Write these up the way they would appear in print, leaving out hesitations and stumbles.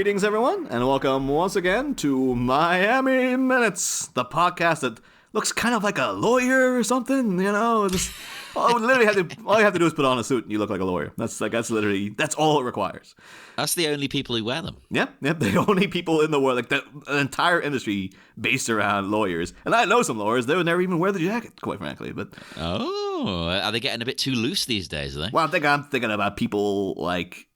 Greetings, everyone, and welcome once again to Miami Minutes, the podcast that looks kind of like a lawyer or something, you know? All you have to do is put on a suit and you look like a lawyer. That's all it requires. That's the only people who wear them. Yeah, the only people in the world, like an entire industry based around lawyers. And I know some lawyers, they would never even wear the jacket, quite frankly. But are they getting a bit too loose these days, are they? Well, I'm thinking about people like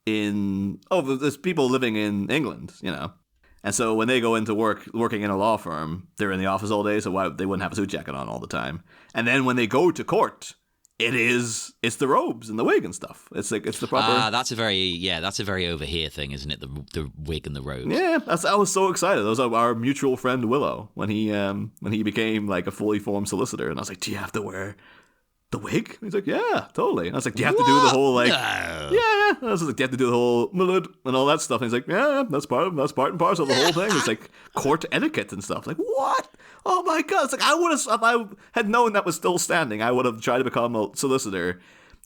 there's people living in England, you know. And so when they go into working in a law firm, they're in the office all day, so why they wouldn't have a suit jacket on all the time. And then when they go to court, it's the robes and the wig and stuff. It's the proper. That's a very over here thing, isn't it? The wig and the robes. Yeah, I was so excited. That was our mutual friend Willow when he became like a fully formed solicitor, and I was like, "Do you have to wear the wig?" And he's like, "Yeah, totally." And I was like, "Do you have to do the whole like?" No. Yeah. I was like, "Do you have to do the whole mullet and all that stuff?" And he's like, "Yeah, that's part and parcel of the whole thing." It's like court etiquette and stuff. Like, what? Oh my god! It's like if I had known that was still standing, I would have tried to become a solicitor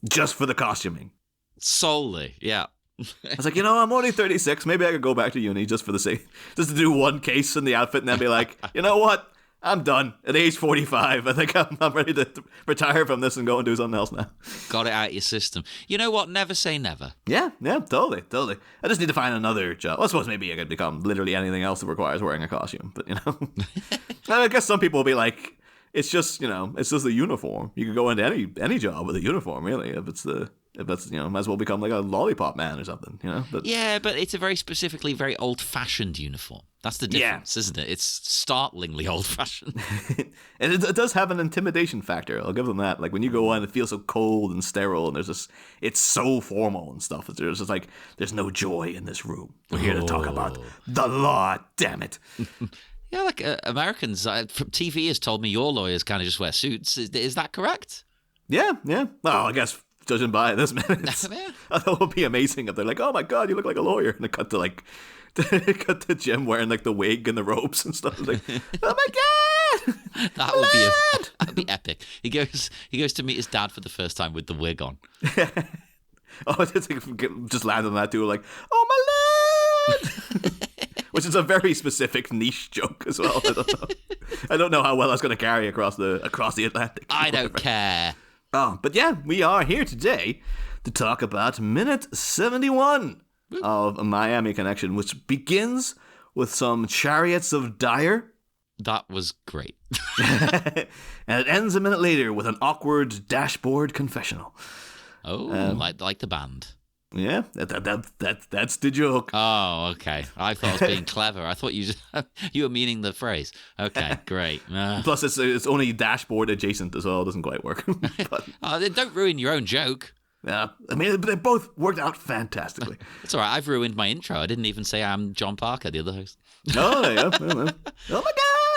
just for the costuming. Solely, yeah. I was like, I'm only 36. Maybe I could go back to uni just for the sake, just to do one case in the outfit and then be like, you know what? I'm done. At age 45, I think I'm ready to retire from this and go and do something else now. Got it out of your system. You know what? Never say never. Yeah, totally. I just need to find another job. Well, I suppose maybe I could become literally anything else that requires wearing a costume. But, I guess some people will be like, it's just the uniform. You could go into any job with a uniform, really, if that's might as well become like a lollipop man or something, But, yeah, but it's a very specifically very old-fashioned uniform. That's the difference, isn't it? It's startlingly old-fashioned. And it does have an intimidation factor. I'll give them that. Like when you go in, it feels so cold and sterile, and it's so formal and stuff. There's just like there's no joy in this room. We're here to talk about the law. Damn it. Yeah, like Americans. TV has told me your lawyers kind of just wear suits. Is that correct? Yeah. Well, I guess. Judging by this minute, I thought it would be amazing if they're like, "Oh my god, you look like a lawyer," and they cut to Jim wearing like the wig and the robes and stuff. Like, oh my god, that'd be epic. He goes to meet his dad for the first time with the wig on. Just land on that too, like, "Oh my lord," which is a very specific niche joke as well. I don't know how well that's going to carry across the Atlantic. I don't care. Oh, but yeah, we are here today to talk about minute 71 of a Miami Connection, which begins with some chariots of dire. That was great. And it ends a minute later with an awkward dashboard confessional. Oh, like the band. Yeah, that's the joke. Oh, okay. I thought I was being clever. I thought you were meaning the phrase. Okay, great. Plus, it's only dashboard adjacent as well. It doesn't quite work. But, don't ruin your own joke. Yeah, I mean, they both worked out fantastically. It's all right. I've ruined my intro. I didn't even say I'm John Parker, the other host. Oh, yeah. Oh, my God.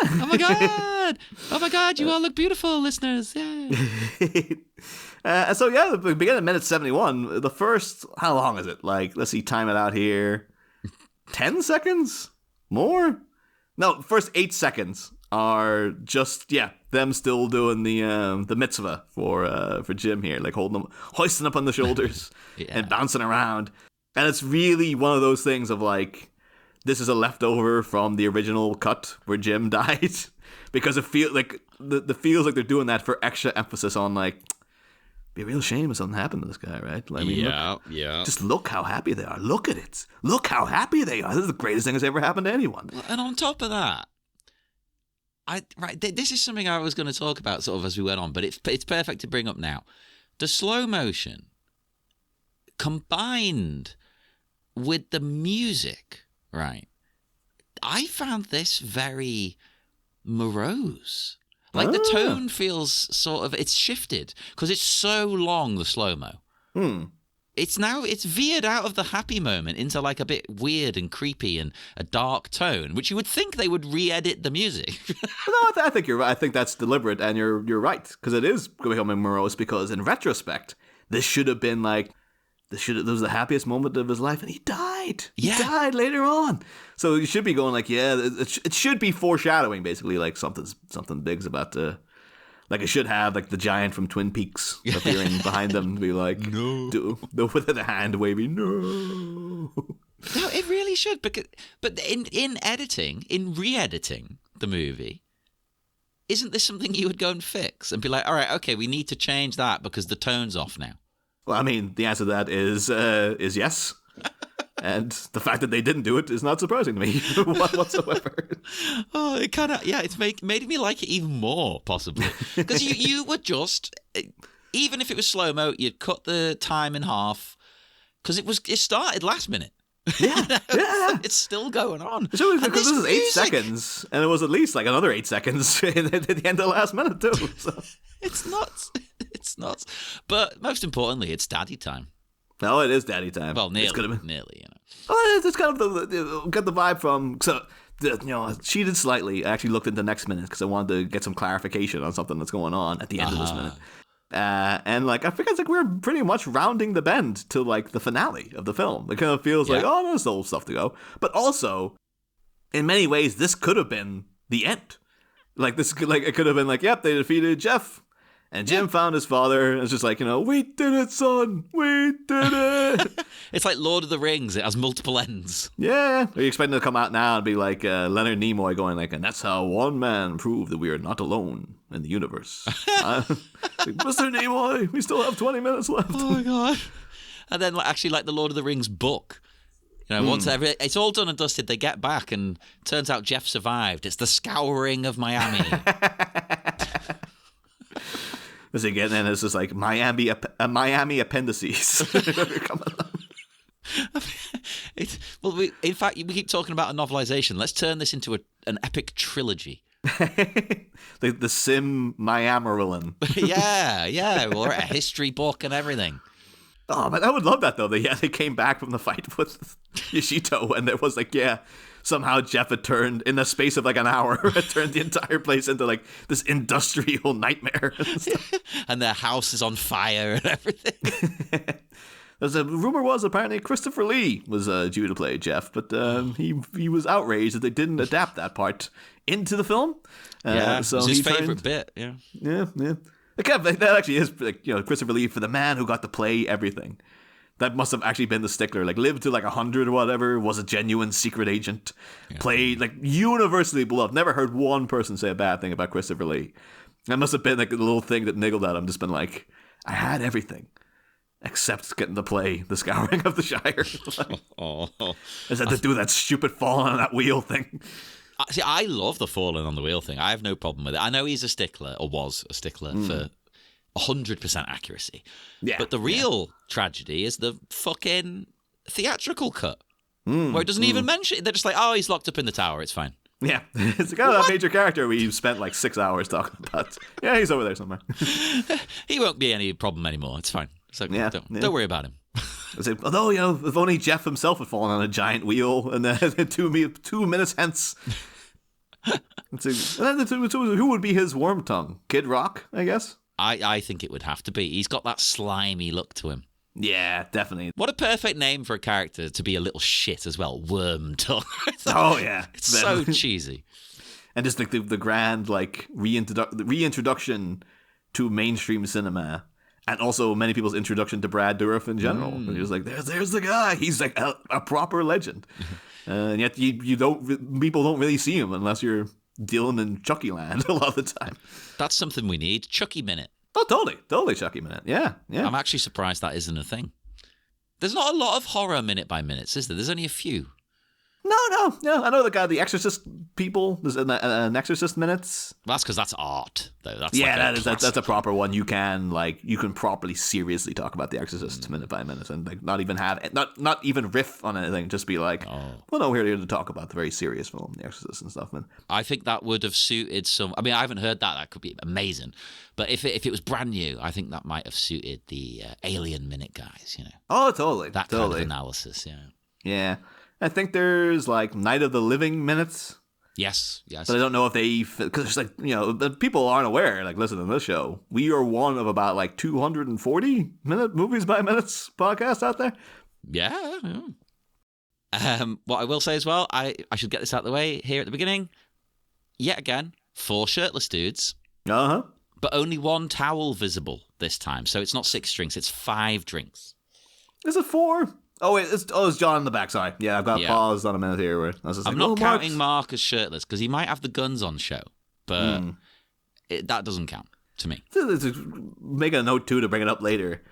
Oh, my God. Oh, my God. You all look beautiful, listeners. Yay. So, yeah, we begin at minute 71. The first, how long is it? Like, let's see, time it out here. 10 seconds? More? No, first 8 seconds are just, them still doing the mitzvah for Jim here, like hoisting up on the shoulders and bouncing around. And it's really one of those things of like, this is a leftover from the original cut where Jim died, because it feels like feels like they're doing that for extra emphasis on like, be a real shame if something happened to this guy, right? Like, I mean, just look how happy they are. Look at it. Look how happy they are. This is the greatest thing that's ever happened to anyone. And on top of that, this is something I was going to talk about sort of as we went on, but it's perfect to bring up now. The slow motion combined with the music, right? I found this very morose. Like the tone feels sort of, it's shifted because it's so long, the slow-mo. It's veered out of the happy moment into like a bit weird and creepy and a dark tone, which you would think they would re-edit the music. No, I think you're right. I think that's deliberate, and you're right, because it is becoming morose, because in retrospect, this should have been like, this was the happiest moment of his life, and he died. He died later on. So you should be going like, it should be foreshadowing, basically, like something big's about to, like it should have like the giant from Twin Peaks appearing behind them to be like, no, with the hand waving, no. No, it really should. But in editing, in re-editing the movie, isn't this something you would go and fix and be like, all right, okay, we need to change that because the tone's off now? Well, I mean, the answer to that is yes. And the fact that they didn't do it is not surprising to me whatsoever. Oh, it kind of, yeah, it's made me like it even more, possibly. Because you would just, even if it was slow-mo, you'd cut the time in half because it started last minute. Yeah, yeah. It's still going on. Because this is 8 seconds, and it was at least like another 8 seconds at the end of the last minute, too. So. It's nuts. It's nuts. But most importantly, it's daddy time. No, it is daddy time. Well, nearly, it's gonna be. nearly, you know. Well, it's kind of get the vibe from. So, cheated slightly. I actually looked into next minute because I wanted to get some clarification on something that's going on at the end of this minute. And like I think it's like we're pretty much rounding the bend to like the finale of the film. It kind of feels like, oh, there's still stuff to go. But also, in many ways, this could have been the end. Like it could have been like, yep, they defeated Jeff. And Jim found his father, and it's just like, we did it, son. We did it. It's like Lord of the Rings. It has multiple ends. Yeah. Are you expecting to come out now and be like Leonard Nimoy going like, and that's how one man proved that we are not alone in the universe. Like, Mr. Nimoy, we still have 20 minutes left. Oh, my God. And then actually like the Lord of the Rings book. Once it's all done and dusted, they get back, and turns out Jeff survived. It's the scouring of Miami. As again, and it's just like Miami appendices. In fact, we keep talking about a novelization. Let's turn this into an epic trilogy. the Sim Miamarilyn. yeah, or a history book and everything. Oh, man, I would love that though. They came back from the fight with Yoshito, and there was like, somehow Jeff had turned, in the space of like an hour, had turned the entire place into like this industrial nightmare. And their house is on fire and everything. There's a rumor was apparently Christopher Lee was due to play Jeff, but he was outraged that they didn't adapt that part into the film. So it was his favorite bit. Yeah. That actually is, Christopher Lee, for the man who got to play everything. That must have actually been the stickler. Like, lived to like 100 or whatever, was a genuine secret agent, played like universally beloved. Never heard one person say a bad thing about Christopher Lee. That must have been like the little thing that niggled at him, just been like, I had everything except getting to play the Scouring of the Shire. I just had to do that stupid falling on that wheel thing. See, I love the falling on the wheel thing. I have no problem with it. I know he's a stickler, or was a stickler, for 100% accuracy. Yeah. But the real tragedy is the fucking theatrical cut, where it doesn't even mention it. They're just like, oh, he's locked up in the tower. It's fine. Yeah. It's kind of that major character we've spent like 6 hours talking about. Yeah, he's over there somewhere. He won't be any problem anymore. It's fine. So don't worry about him. Although, if only Jeff himself had fallen on a giant wheel and then 2 minutes hence. Who would be his worm tongue? Kid Rock, I guess? I think it would have to be. He's got that slimy look to him. Yeah, definitely. What a perfect name for a character to be a little shit as well. Worm tongue. Oh, yeah. It's so cheesy. And just like the grand like reintroduction to mainstream cinema. And also many people's introduction to Brad Dourif in general. And you're just like, there's the guy. He's like a proper legend. And yet people don't really see him unless you're dealing in Chucky land a lot of the time. That's something we need. Chucky Minute. Oh, totally Chucky Minute. Yeah. I'm actually surprised that isn't a thing. There's not a lot of horror minute by minutes, is there? There's only a few. No. I know the guy, the Exorcist people. There's an Exorcist minutes. That's because that's art, though. That's a proper one. You can properly seriously talk about the Exorcist minute by minute, and like not even riff on anything. Just be like, well, no, we're here to talk about the very serious film, The Exorcist and stuff. Man, I think that would have suited some. I mean, I haven't heard that. That could be amazing. But if it was brand new, I think that might have suited the Alien minute guys. Oh, totally. That kind of analysis. Yeah. I think there's like Night of the Living minutes. Yes. But I don't know if because it's like, people aren't aware, like, listen to this show. We are one of about like 240 minute movies by minutes podcast out there. Yeah. What I will say as well, I should get this out of the way here at the beginning. Yet again, 4 shirtless dudes. Uh-huh. But only 1 towel visible this time. So it's not 6 drinks, it's 5 drinks. Is it 4? Oh, wait, it's John in the back. Sorry. Yeah, I've got paused on a minute here where I was just I'm like, not counting Mark as shirtless because he might have the guns on show, but that doesn't count to me. Make a note, too, to bring it up later.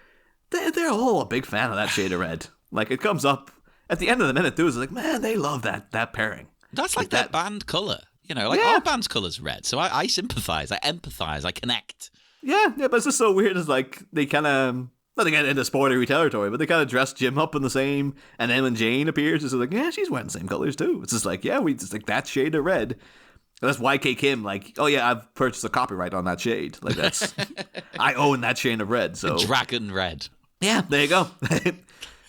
They're all a big fan of that shade of red. Like, it comes up at the end of the minute, too. It's like, man, they love that pairing. That's like that band colour. You know, like our band's colour's red. So I sympathise, I empathise, I connect. Yeah, but it's just so weird. It's like they kind of, not to get into spoilery territory, but they kind of dress Jim up in the same, and then when Jane appears, it's like, yeah, she's wearing the same colors too. It's just like, yeah, we just like that shade of red. And that's YK Kim, like, oh yeah, I've purchased a copyright on that shade. Like that's, I own that shade of red. So Dragon Red. Yeah, there you go.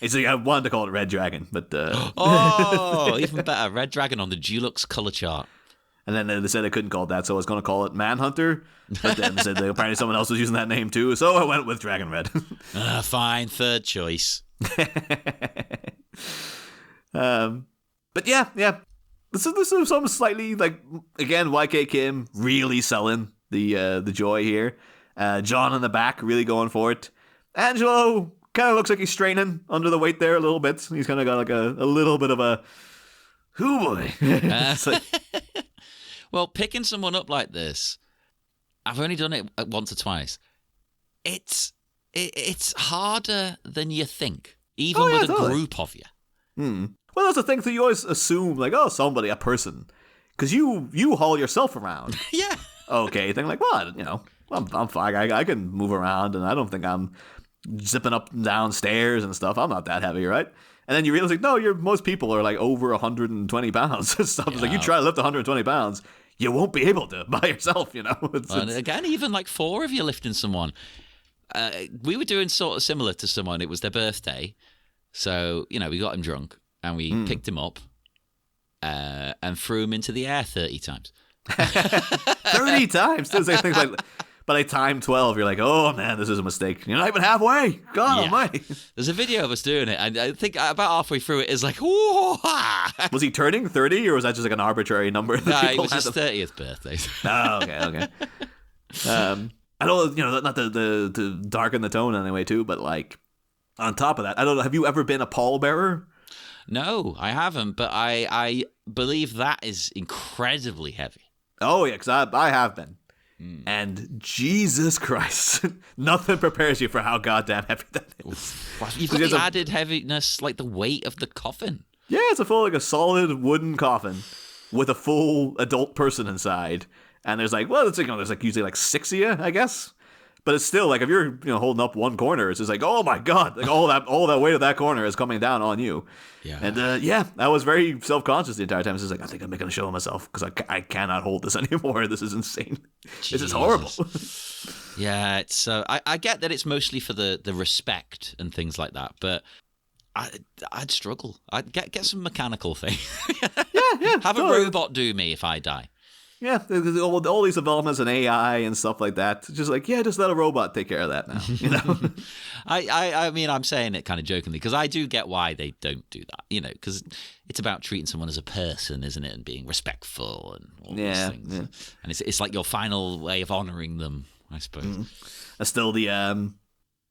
It's like, I wanted to call it Red Dragon, but oh, even better, Red Dragon on the Dulux color chart. And then they said I couldn't call it that, so I was going to call it Manhunter. But then they said that apparently someone else was using that name too, so I went with Dragon Red. Fine, third choice. But yeah. This is some slightly, like, again, YK Kim really selling the joy here. John in the back really going for it. Angelo kind of looks like he's straining under the weight there a little bit. He's kind of got like a little bit of a, hoo boy. Like, well, picking someone up like this, I've only done it once or twice. It's harder than you think, even with a group of you. Well, that's the thing. So you always assume, like, oh, somebody, a person, because you haul yourself around. Yeah. Okay. Then like, well, you know, I'm fine. I can move around, and I don't think I'm zipping up and down stairs and stuff. I'm not that heavy, right? And then you realize, like, no, most people are like over 120 pounds and stuff. It's like, you try to lift 120 pounds, you won't be able to by yourself, you know? Again, even like four of you lifting someone. We were doing sort of similar to someone. It was their birthday. So, you know, we got him drunk and we picked him up and threw him into the air 30 times. 30 times? There's like things like, by time 12, you're like, oh man, this is a mistake. You're not even halfway. God almighty. There's a video of us doing it, and I think about halfway through it is like, whoa. Was he turning 30, or was that just like an arbitrary number? No, it was his 30th birthday. Oh, okay. I don't, you know, not to darken the tone anyway, too, but like, on top of that, I don't know, have you ever been a pallbearer? No, I haven't, but I believe that is incredibly heavy. Oh, yeah, because I have been. And Jesus Christ, nothing prepares you for how goddamn heavy that is. You've got the added heaviness, like the weight of the coffin. Yeah, it's a solid wooden coffin with a full adult person inside. And there's like, well, it's like, you know, there's like usually like 6 of you, I guess. But it's still like, if you're, you know, holding up one corner, it's just like, oh my God, like all that weight of that corner is coming down on you. Yeah. And I was very self-conscious the entire time. It's just like, I think I'm making a show of myself because I cannot hold this anymore. This is insane. Jesus. This is horrible. Yeah, it's I get that it's mostly for the respect and things like that, but I'd struggle. I'd get some mechanical thing. Yeah. Have a robot do me if I die. Yeah, all these developments in AI and stuff like that. Just like, just let a robot take care of that now. You know, I mean, I'm saying it kind of jokingly because I do get why they don't do that. You know, because it's about treating someone as a person, isn't it, and being respectful and all these things. Yeah. And it's like your final way of honoring them, I suppose. That's still the one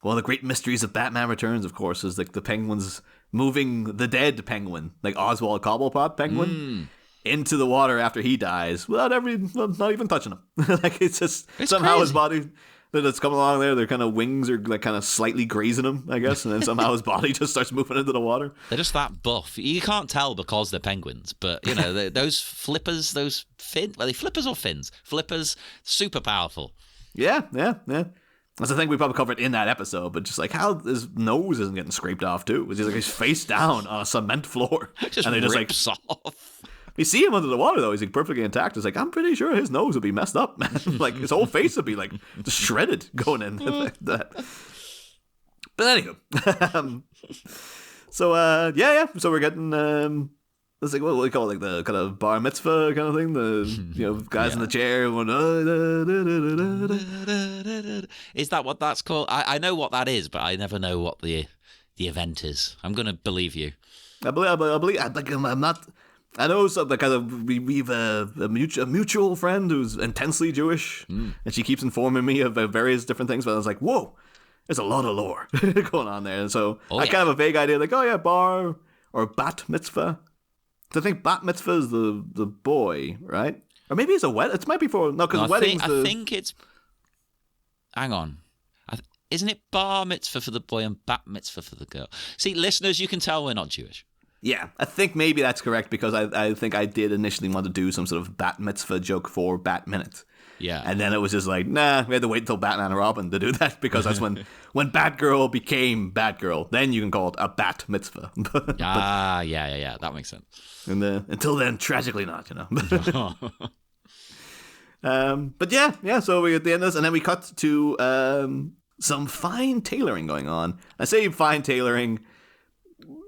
of the great mysteries of Batman Returns, of course, is like the Penguins moving the dead Penguin, like Oswald Cobblepot Penguin. Into the water after he dies without not even touching him. Like it's somehow crazy. His body that's coming along there, their kind of wings are like kind of slightly grazing him, I guess, and then somehow his body just starts moving into the water. They're just that buff. You can't tell because they're penguins, but you know those flippers, those fins. Are they flippers or fins? Flippers, super powerful. Yeah. That's the thing we probably covered in that episode, but just like how his nose isn't getting scraped off too. It's just like he's face down on a cement floor, and they just rips off. We see him under the water, though. He's like perfectly intact. It's like, I'm pretty sure his nose would be messed up, man. Like, his whole face would be, like, just shredded going in. That. But anywho. So we're getting, it's like, what do we call it? Like, the kind of bar mitzvah kind of thing? The, guys in the chair going, Is that what that's called? I know what that is, but I never know what the event is. I'm going to believe you. I believe, I'm not... I know something because we've a mutual friend who's intensely Jewish, and she keeps informing me of various different things. But I was like, whoa, there's a lot of lore going on there. And so I yeah. kind of have a vague idea, like, oh yeah, bar or bat mitzvah. So I think bat mitzvah is the boy, right? Or maybe it's a wedding. It might be for because weddings. I think it's. Hang on. Isn't it bar mitzvah for the boy and bat mitzvah for the girl? See, listeners, you can tell we're not Jewish. Yeah, I think maybe that's correct because I think I did initially want to do some sort of bat mitzvah joke for Bat Minute. Yeah. And then it was just like, nah, we had to wait until Batman and Robin to do that because that's when Batgirl became Batgirl. Then you can call it a bat mitzvah. Yeah. That makes sense. And until then, tragically not, But yeah. So we at the end of this, and then we cut to some fine tailoring going on. I say fine tailoring,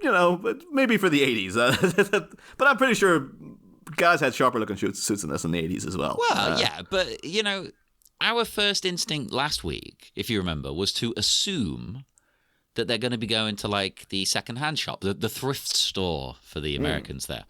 but maybe for the 80s. But I'm pretty sure guys had sharper looking suits in this in the 80s as well. Well, yeah, but our first instinct last week, if you remember, was to assume that they're going to be going to like the second-hand shop, the thrift store for the Americans there.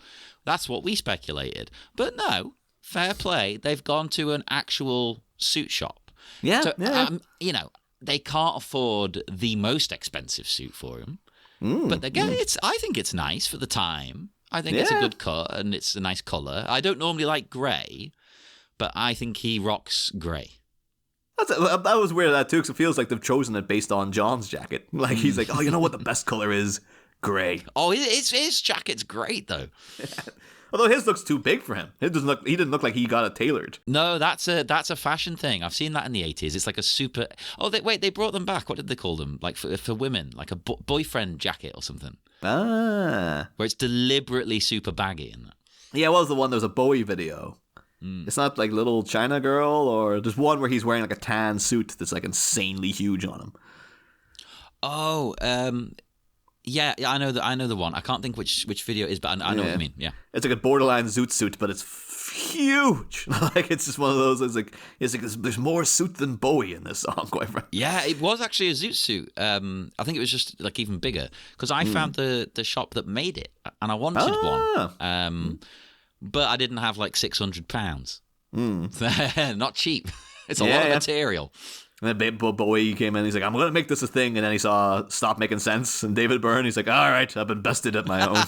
That's what we speculated. But no, fair play, they've gone to an actual suit shop. Yeah, so, yeah. They can't afford the most expensive suit for him. But again, I think it's nice for the time. I think it's a good cut and it's a nice colour. I don't normally like grey, but I think he rocks grey. That was weird, that too, because it feels like they've chosen it based on John's jacket. Like, he's like, oh, you know what the best colour is? Grey. Oh, his jacket's great, though. Although his looks too big for him. He didn't look like he got it tailored. No, that's a fashion thing. I've seen that in the 80s. It's like a super... Oh, they brought them back. What did they call them? Like for women, like a boyfriend jacket or something. Ah. Where it's deliberately super baggy in that. Yeah, what was the one? There was a Bowie video. It's not like Little China Girl, or there's one where he's wearing like a tan suit that's like insanely huge on him. Oh, yeah, I know the one. I can't think which video it is, but I know what you mean. Yeah, it's like a borderline zoot suit, but it's huge. Like it's just one of those. It's like there's more suit than Bowie in this song, quite frankly. Yeah, it was actually a zoot suit. I think it was just like even bigger because I found the shop that made it, and I wanted one. But I didn't have like £600. Not cheap. It's a lot of material. And then Bowie came in, he's like, I'm going to make this a thing. And then he saw Stop Making Sense and David Byrne. He's like, all right, I've invested at my own.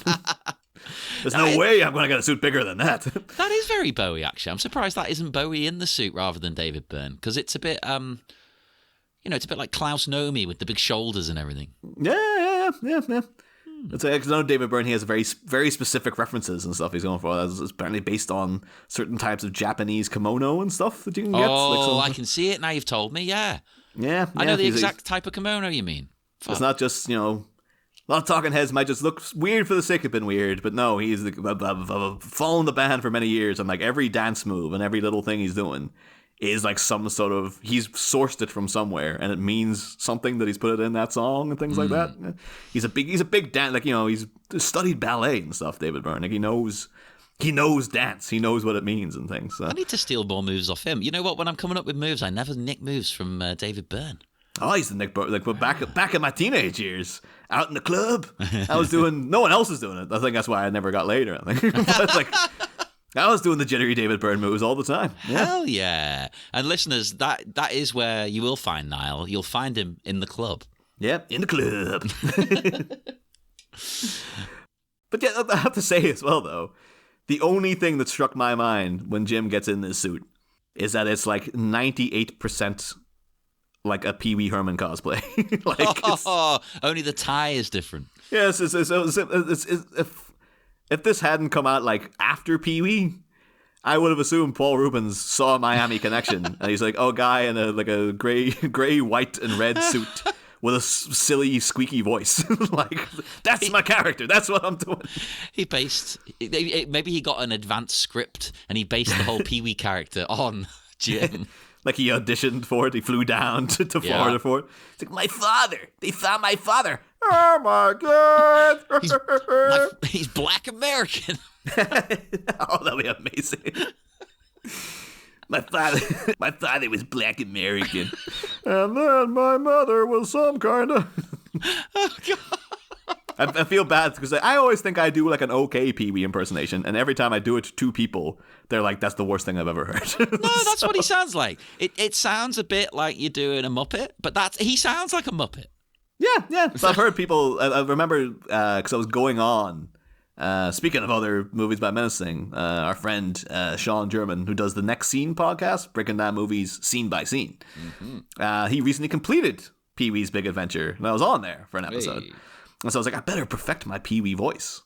There's no way I'm going to get a suit bigger than that. That is very Bowie, actually. I'm surprised that isn't Bowie in the suit rather than David Byrne. Because it's a bit, it's a bit like Klaus Nomi with the big shoulders and everything. Yeah. It's like, cause I know David Byrne, he has very, very specific references and stuff he's going for. It's apparently based on certain types of Japanese kimono and stuff that you can get. Oh, I can see it now you've told me, yeah. Yeah. I know the exact type of kimono you mean. Fuck. It's not just, a lot of talking heads might just look weird for the sake of being weird, but no, he's following the band for many years, and like every dance move and every little thing he's doing is like some sort of, he's sourced it from somewhere and it means something that he's put it in that song and things like that. He's a big dance, like, he's studied ballet and stuff, David Byrne. Like he knows dance. He knows what it means and things. So. I need to steal more moves off him. You know what? When I'm coming up with moves, I never nick moves from David Byrne. Oh, he's the Nick Byrne. Like back in my teenage years, out in the club, I was doing, no one else was doing it. I think that's why I never got laid or anything. But like, I was doing the jittery David Byrne moves all the time. Yeah. Hell yeah. And listeners, that is where you will find Niall. You'll find him in the club. Yep, in the club. But yeah, I have to say as well, though, the only thing that struck my mind when Jim gets in this suit is that it's like 98% like a Pee Wee Herman cosplay. Only the tie is different. Yes, if this hadn't come out like after Pee Wee, I would have assumed Paul Rubens saw Miami Connection and he's like, oh, guy in a gray, white, and red suit with a silly, squeaky voice. Like, that's my character. That's what I'm doing. Maybe he got an advanced script and he based the whole Pee Wee character on Jim. Like he auditioned for it. He flew down to Florida for it. It's like, my father. They found my father. Oh my God. He's Black American. Oh, that'd be amazing. My father was Black American. And then my mother was some kind of... Oh, God. I feel bad because I always think I do like an okay Pee-wee impersonation, and every time I do it to two people, they're like, "That's the worst thing I've ever heard." No, that's what he sounds like. It sounds a bit like you're doing a Muppet, but he sounds like a Muppet. Yeah. So I've heard people. I remember because I was going on. Speaking of other movies by menacing, our friend Sean German, who does the Next Scene podcast, breaking down movies scene by scene, he recently completed Pee-wee's Big Adventure, and I was on there for an episode. Hey. And so I was like, I better perfect my Pee-wee voice.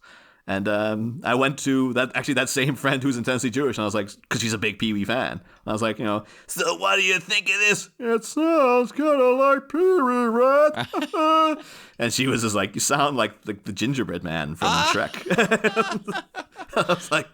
And I went to that same friend who's intensely Jewish, and I was like, because she's a big Pee-wee fan. And I was like, so what do you think of this? It sounds kind of like Pee-wee, right? And she was just like, you sound like the gingerbread man from Shrek. I was like,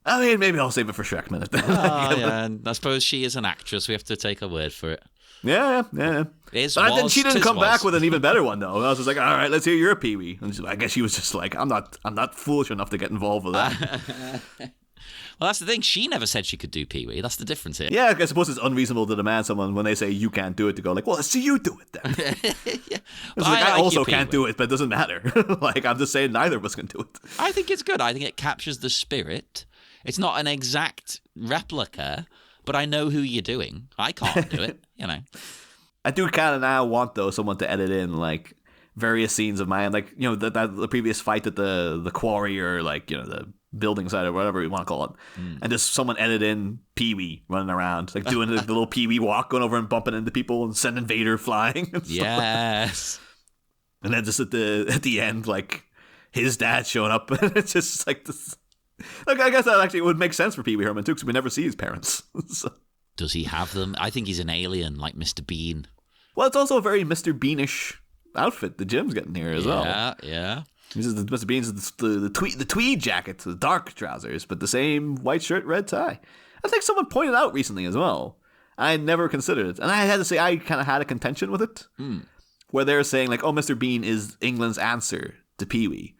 I mean, maybe I'll save it for Shrek minute then. Yeah, and I suppose she is an actress. We have to take her word for it. Yeah. But she didn't come back with an even better one though. I was just like, all right, let's hear your Pee-wee. And I guess she was just like, I'm not foolish enough to get involved with that. Well, that's the thing. She never said she could do Pee-wee. That's the difference here. Yeah, I suppose it's unreasonable to demand someone when they say you can't do it to go like, well, let's see you do it then. Yeah. It's like, I also can't do it, but it doesn't matter. Like, I'm just saying neither of us can do it. I think it's good. I think it captures the spirit. It's not an exact replica, but I know who you're doing. I can't do it, I do kind of now want, though, someone to edit in, like, various scenes of mine. Like, the previous fight at the quarry or, like, the building site or whatever you want to call it. And just someone edit in Pee-wee running around, like, doing the little Pee-wee walk, going over and bumping into people and sending Vader flying. And yes. And then just at the end, like, his dad showing up. And it's just like this. Like, I guess that actually would make sense for Pee-wee Herman, too, because we never see his parents. So. Does he have them? I think he's an alien, like Mr. Bean. Well, it's also a very Mr. Beanish outfit the Jim's getting here as well. Yeah. Mr. Bean's the tweed jacket, the dark trousers, but the same white shirt, red tie. I think someone pointed out recently as well. I never considered it. And I had to say I kind of had a contention with it. Where they're saying, like, oh, Mr. Bean is England's answer to Pee-wee.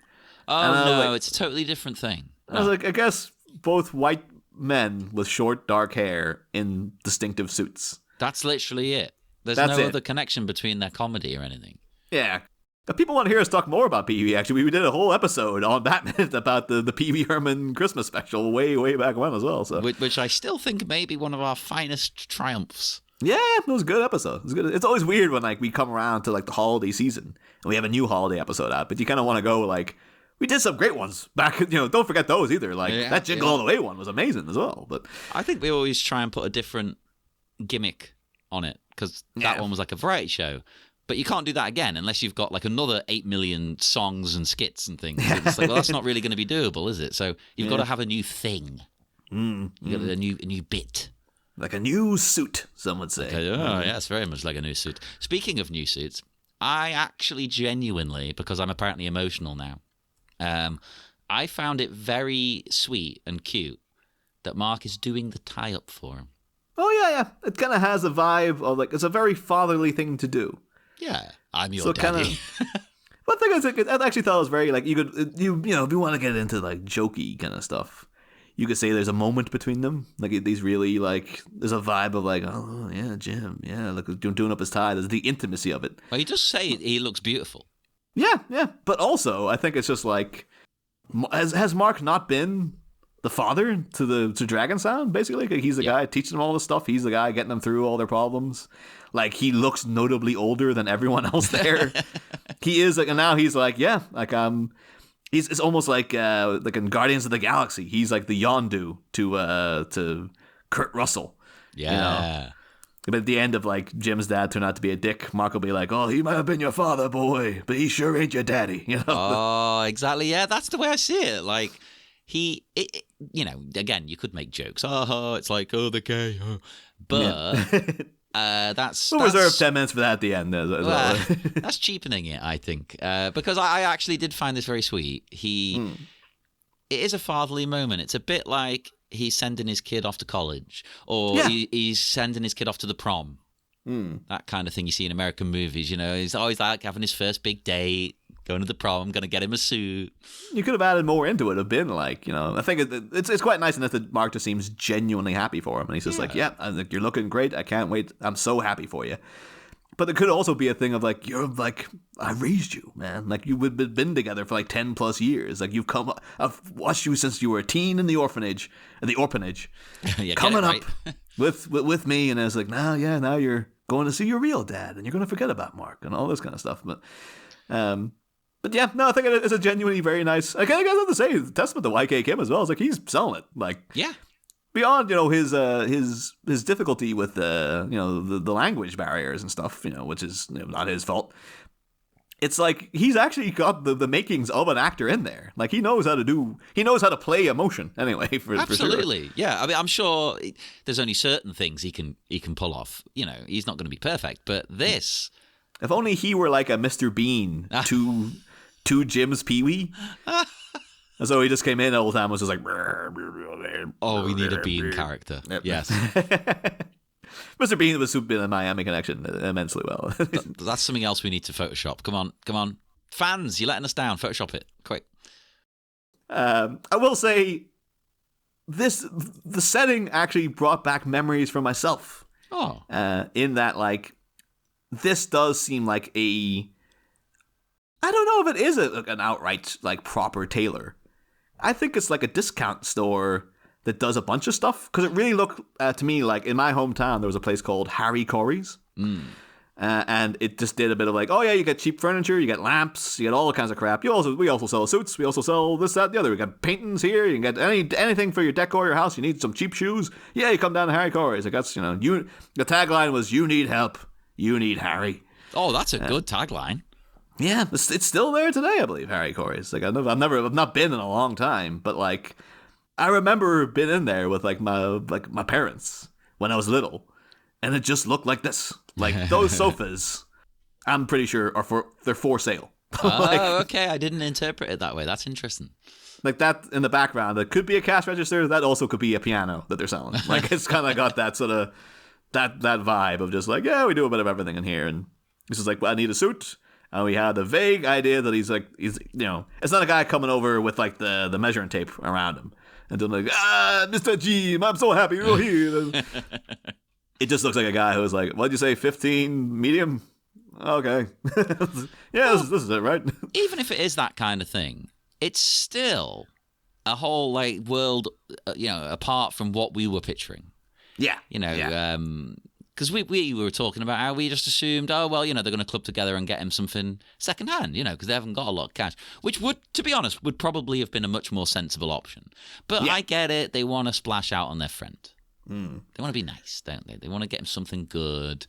Oh, no, it's a totally different thing. I was like, I guess both white men with short, dark hair in distinctive suits. That's literally it. There's no other connection between their comedy or anything. Yeah. If people want to hear us talk more about Pee-wee, actually, we did a whole episode on Batman about the Pee-wee Herman Christmas special way, way back when as well. So, which I still think may be one of our finest triumphs. Yeah, it was a good episode. It was good. It's always weird when, like, we come around to, like, the holiday season and we have a new holiday episode out, but you kind of want to go, like, we did some great ones back. Don't forget those either. Like that Jingle All the Way one was amazing as well. But I think we always try and put a different gimmick on it because that one was like a variety show. But you can't do that again unless you've got like another 8 million songs and skits and things. It's like, well, that's not really going to be doable, is it? So you've got to have a new thing. You got a new bit. Like a new suit, some would say. Okay, yeah, it's very much like a new suit. Speaking of new suits, I actually genuinely, because I'm apparently emotional now, I found it very sweet and cute that Mark is doing the tie-up for him. Oh, yeah. It kind of has a vibe of, like, it's a very fatherly thing to do. Yeah, I'm your daddy. But the thing is, I actually thought it was very, like, if you want to get into, like, jokey kind of stuff, you could say there's a moment between them. Like, these really, like, there's a vibe of, like, oh, yeah, Jim, yeah, look, doing up his tie. There's the intimacy of it. Well, he does say he looks beautiful. Yeah. But also, I think it's just like, has Mark not been the father to Dragon Sound, basically? Like, he's the guy teaching them all this stuff. He's the guy getting them through all their problems. Like, he looks notably older than everyone else there. He is, like, and now he's like, yeah, like, it's almost like in Guardians of the Galaxy. He's like the Yondu to Kurt Russell. Yeah. But at the end of, like, Jim's dad turned out to be a dick, Mark will be like, oh, he might have been your father, boy, but he sure ain't your daddy, Oh, exactly. Yeah, that's the way I see it. Like, again, you could make jokes. Oh, it's like, oh, the gay. Oh. But that's... We'll reserve 10 minutes for that at the end. That's cheapening it, I think. Because I actually did find this very sweet. It is a fatherly moment. It's a bit like he's sending his kid off to college, or he's sending his kid off to the prom. That kind of thing you see in American movies. He's always like having his first big date, going to the prom, going to get him a suit. You could have added more into it. Have been like, I think it's quite nice enough that Mark just seems genuinely happy for him, and he's just like, yeah, I think you're looking great. I can't wait. I'm so happy for you. But it could also be a thing of like, you're like, I raised you, man. Like you've been together for like 10 plus years. Like I've watched you since you were a teen in the orphanage, Yeah, coming right. up with me. And I was like, now you're going to see your real dad, and you're going to forget about Mark and all this kind of stuff. But yeah, no, I think it's a genuinely very nice. I guess I have to say, testament to YK Kim as well. It's like he's selling it. Like, Yeah. beyond his difficulty with the language barriers and stuff, which is not his fault. It's like he's actually got the makings of an actor in there. Like he knows how to play emotion anyway. Absolutely. For sure. Yeah. I mean, I'm sure there's only certain things he can pull off. He's not going to be perfect, but this. If only he were like a Mr. Bean to Jim's Pee-wee. And so he just came in all the time and was just like... Oh, we need a Bean character. Yep. Yes. Mr. Bean was super in the Miami Connection immensely well. That's something else we need to Photoshop. Come on. Fans, you're letting us down. Photoshop it. Quick. I will say, the setting actually brought back memories for myself. Oh. In that, like, this does seem like I don't know if it is an outright, like, proper tailor. I think it's like a discount store that does a bunch of stuff. Because it really looked to me like in my hometown, there was a place called Harry Corey's. And it just did a bit of like, oh yeah, you get cheap furniture, you get lamps, you get all kinds of crap. We also sell suits, we also sell this, that, the other. We got paintings here, you can get anything for your decor, your house. You need some cheap shoes, yeah, you come down to Harry Corey's. Like that's, the tagline was, you need help, you need Harry. Oh, that's a good tagline. Yeah, it's still there today, I believe, Harry Corey's. Like I've not been in a long time, but like I remember being in there with like my parents when I was little, and it just looked like this. Like those sofas, I'm pretty sure they're for sale. Okay, I didn't interpret it that way. That's interesting. Like that in the background, it could be a cash register. That also could be a piano that they're selling. Like it's kind of got that sort of that vibe of just like, yeah, we do a bit of everything in here. And this is like, well, I need a suit. And we had a vague idea that he's it's not a guy coming over with like the measuring tape around him and doing like, Mr. G, I'm so happy you're here. It just looks like a guy who was like, what'd you say, 15 medium? Okay. Yeah, this is it, right? Even if it is that kind of thing, it's still a whole like world, apart from what we were picturing. Yeah. Because we were talking about how we just assumed, oh, well, they're going to club together and get him something secondhand, because they haven't got a lot of cash, which would, to be honest, would probably have been a much more sensible option. But yeah. I get it. They want to splash out on their friend. They want to be nice, don't they? They want to get him something good,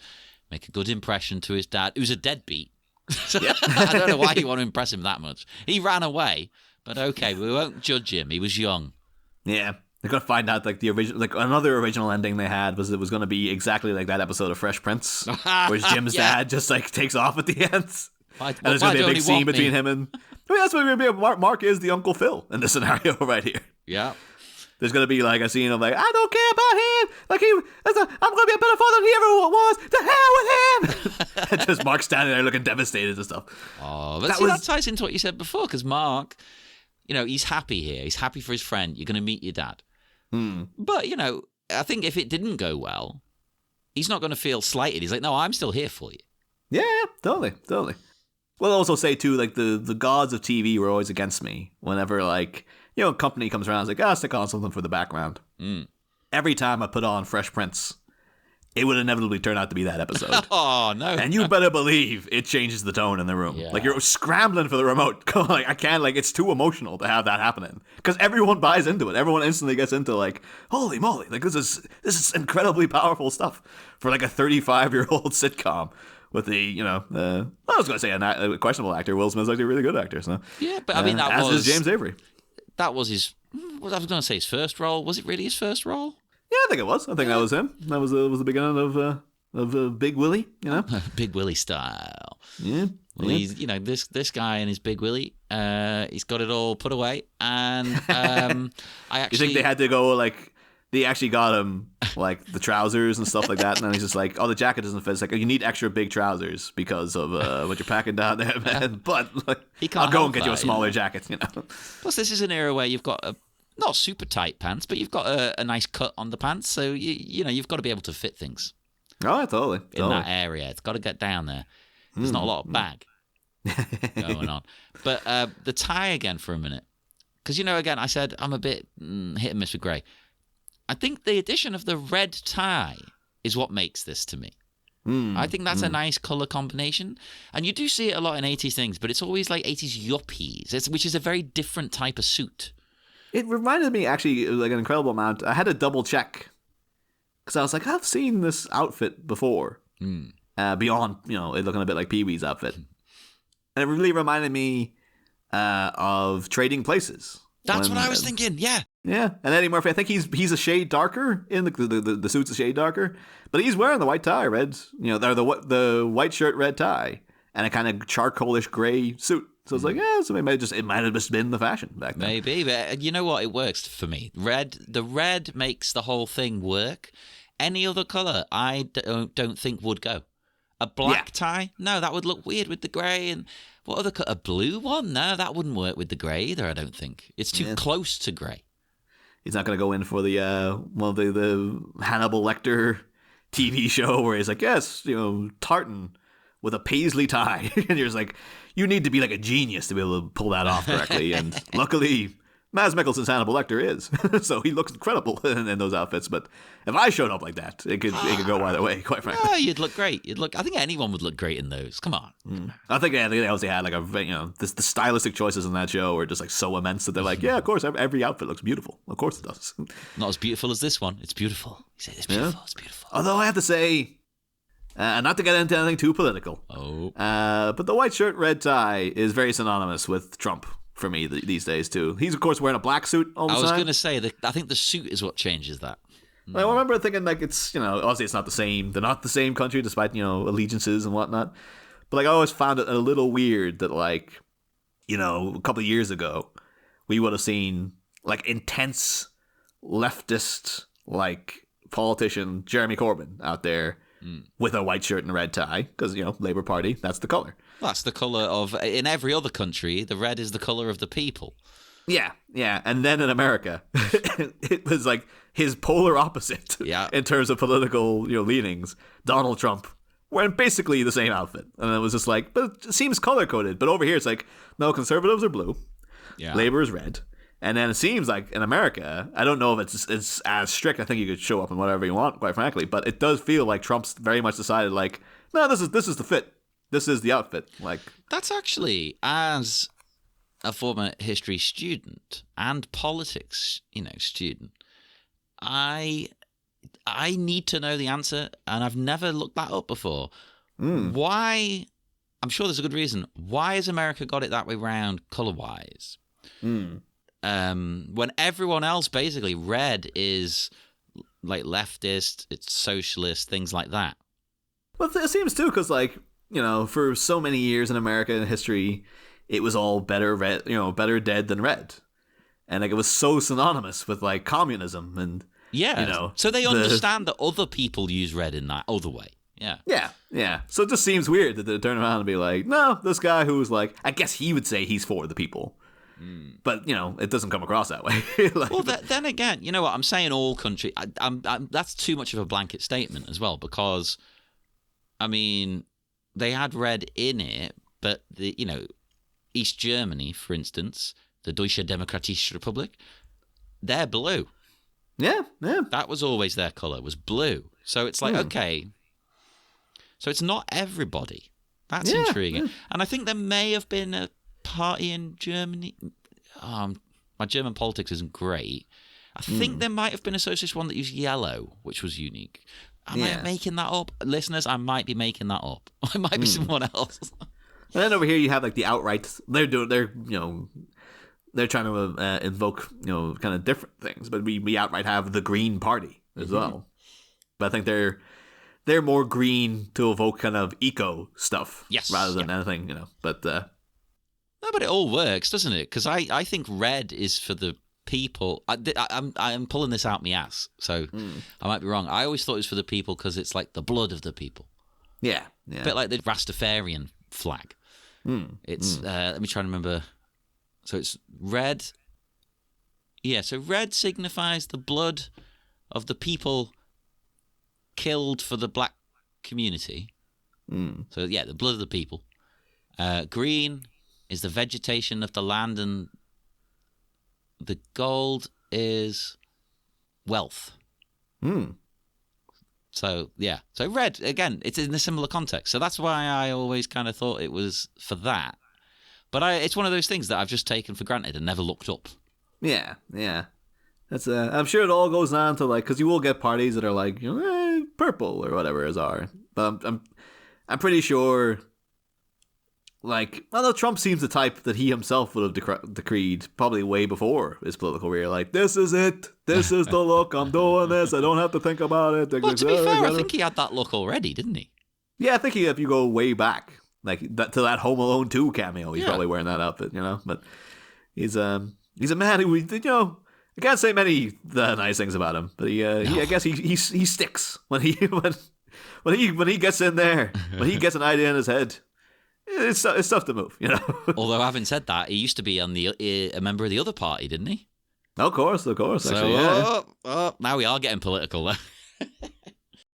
make a good impression to his dad, who's a deadbeat. I don't know why you want to impress him that much. He ran away, but okay, we won't judge him. He was young. Yeah. They're going to find out, like, the original, like, another original ending they had was it was going to be exactly like that episode of Fresh Prince, where Jim's dad just, like, takes off at the end. And there's going to be a big scene between him and... I mean, that's what we're going to be. Mark is the Uncle Phil in this scenario right here. Yeah. There's going to be, like, a scene of, like, I don't care about him. Like, I'm going to be a better father than he ever was. To hell with him. And just Mark standing there looking devastated and stuff. Oh, but that ties into what you said before, because Mark, he's happy here. He's happy for his friend. You're going to meet your dad. But, I think if it didn't go well, he's not going to feel slighted. He's like, no, I'm still here for you. Yeah, totally. Well, I'll also say, too, like, the gods of TV were always against me whenever, like, a company comes around and is like, stick on something for the background. Every time I put on Fresh Prince, it would inevitably turn out to be that episode. Oh, no. And you better believe it changes the tone in the room. Yeah. Like, you're scrambling for the remote. Like, I can't, like, it's too emotional to have that happening. Because everyone buys into it. Everyone instantly gets into, like, holy moly. Like, this is incredibly powerful stuff for, like, a 35-year-old sitcom with I was going to say a questionable actor. Will Smith's actually a really good actor. So. Yeah, but I mean, as is James Avery. That was his, I was going to say his first role. Was it really his first role? Yeah, I think it was. I think that was him. That was the beginning of Big Willie, Big Willie style. Yeah. Well, he's, this guy and his Big Willie, he's got it all put away. And I actually... You think they had to go, like, they actually got him, like, the trousers and stuff like that, and then he's just like, oh, the jacket doesn't fit. It's like, you need extra big trousers because of what you're packing down there, man. But like, I'll go and get you a smaller jacket, Plus, this is an era where you've got not super tight pants, but you've got a nice cut on the pants, so you've got to be able to fit things. Oh, yeah, totally. in that area. It's got to get down there. There's not a lot of bag going on. But the tie again for a minute. Because, again, I said I'm a bit hit and miss with grey. I think the addition of the red tie is what makes this to me. I think that's a nice colour combination. And you do see it a lot in 80s things, but it's always like 80s yuppies, which is a very different type of suit. It reminded me, actually, like an incredible amount. I had to double check. Because I was like, I've seen this outfit before. Beyond, it looking a bit like Pee-wee's outfit. And it really reminded me of Trading Places. That's what I was thinking, yeah. Yeah, and Eddie Murphy, I think he's a shade darker in the suit's a shade darker, but he's wearing the white tie, the white shirt, red tie, and a kind of charcoalish gray suit. So it's like, so it might have just been the fashion back then. Maybe, but you know what? It works for me. The red makes the whole thing work. Any other color, I don't think would go. A black tie? No, that would look weird with the grey. And what other color? A blue one? No, that wouldn't work with the grey either, I don't think. It's too close to grey. He's not going to go in for the Hannibal Lecter TV show where he's like, yes, tartan with a paisley tie. And you're just like, you need to be like a genius to be able to pull that off correctly. And luckily, Mads Mikkelsen's Hannibal Lecter is. So he looks incredible in those outfits. But if I showed up like that, it could go either way, quite frankly. Oh, you'd look great. I think anyone would look great in those. Come on. I think they obviously had like the stylistic choices in that show were just like so immense that they're like, yeah, of course, every outfit looks beautiful. Of course it does. Not as beautiful as this one. It's beautiful. You say it's beautiful. Yeah. It's beautiful. Although I have to say, not to get into anything too political. But the white shirt, red tie is very synonymous with Trump. For me these days too. He's of course wearing a black suit all the time. I was going to say that I think the suit is what changes that. I remember thinking like it's obviously it's not the same. They're not the same country despite allegiances and whatnot. But like I always found it a little weird that like a couple of years ago we would have seen like intense leftist like politician Jeremy Corbyn out there with a white shirt and a red tie because Labour Party, that's the color. That's the colour of, in every other country, the red is the colour of the people. Yeah. And then in America, it was like his polar opposite in terms of political leanings. Donald Trump wearing basically the same outfit. And it was just like, but it seems color-coded. But over here, it's like, no, conservatives are blue. Yeah. Labor is red. And then it seems like in America, I don't know if it's as strict. I think you could show up in whatever you want, quite frankly. But it does feel like Trump's very much decided like, no, this is the fit. This is the outfit. Like that's actually, as a former history student and politics, student, I need to know the answer, and I've never looked that up before. Why? I'm sure there's a good reason. Why has America got it that way round, color-wise? When everyone else basically red is like leftist, it's socialist, things like that. Well, it seems too, because like. For so many years in American history, it was all better red, better dead than red. And like it was so synonymous with like communism and so they understand that other people use red in that other way. Yeah. So it just seems weird that they turn around and be like, no, this guy who's like, I guess he would say he's for the people. But it doesn't come across that way. Then again, you know what? I'm saying all country. That's too much of a blanket statement as well, because I mean. They had red in it, but East Germany, for instance, the Deutsche Demokratische Republik, they're blue. Yeah. That was always their colour, was blue. So it's like, okay, so it's not everybody. That's intriguing. Yeah. And I think there may have been a party in Germany. My German politics isn't great. I think there might have been a socialist one that used yellow, which was unique. Am I making that up? Listeners, I might be making that up. It might be someone else. And then over here you have like the outright. They're trying to invoke kind of different things, but we outright have the Green Party as well. But I think they're more green to evoke kind of eco stuff, rather than anything, But no, but it all works, doesn't it? Because I think red is for the people. I'm pulling this out my ass, so I might be wrong. I always thought it was for the people because it's like the blood of the people. Yeah. A bit like the Rastafarian flag. It's let me try and remember. So it's red. Yeah, so red signifies the blood of the people killed for the black community. So, yeah, the blood of the people. Green is the vegetation of the land, and the gold is wealth. So, yeah. So red, again, it's in a similar context. So that's why I always kind of thought it was for that. But it's one of those things that I've just taken for granted and never looked up. Yeah. That's I'm sure it all goes on to, like, because you will get parties that are like, purple or whatever is are. But I'm pretty sure, like, although Trump seems the type that he himself would have decreed probably way before his political career, like, this is it, this is the look, I'm doing this, I don't have to think about it. Well, to be fair, I think he had that look already, didn't he? Yeah, I think if you go way back, like to that Home Alone 2 cameo, he's probably wearing that outfit, But he's a man who, I can't say many nice things about him, but I guess he sticks when he gets in there, when he gets an idea in his head. It's tough to move, Although, having said that, he used to be on a member of the other party, didn't he? Of course. So, Actually, yeah. Now we are getting political there.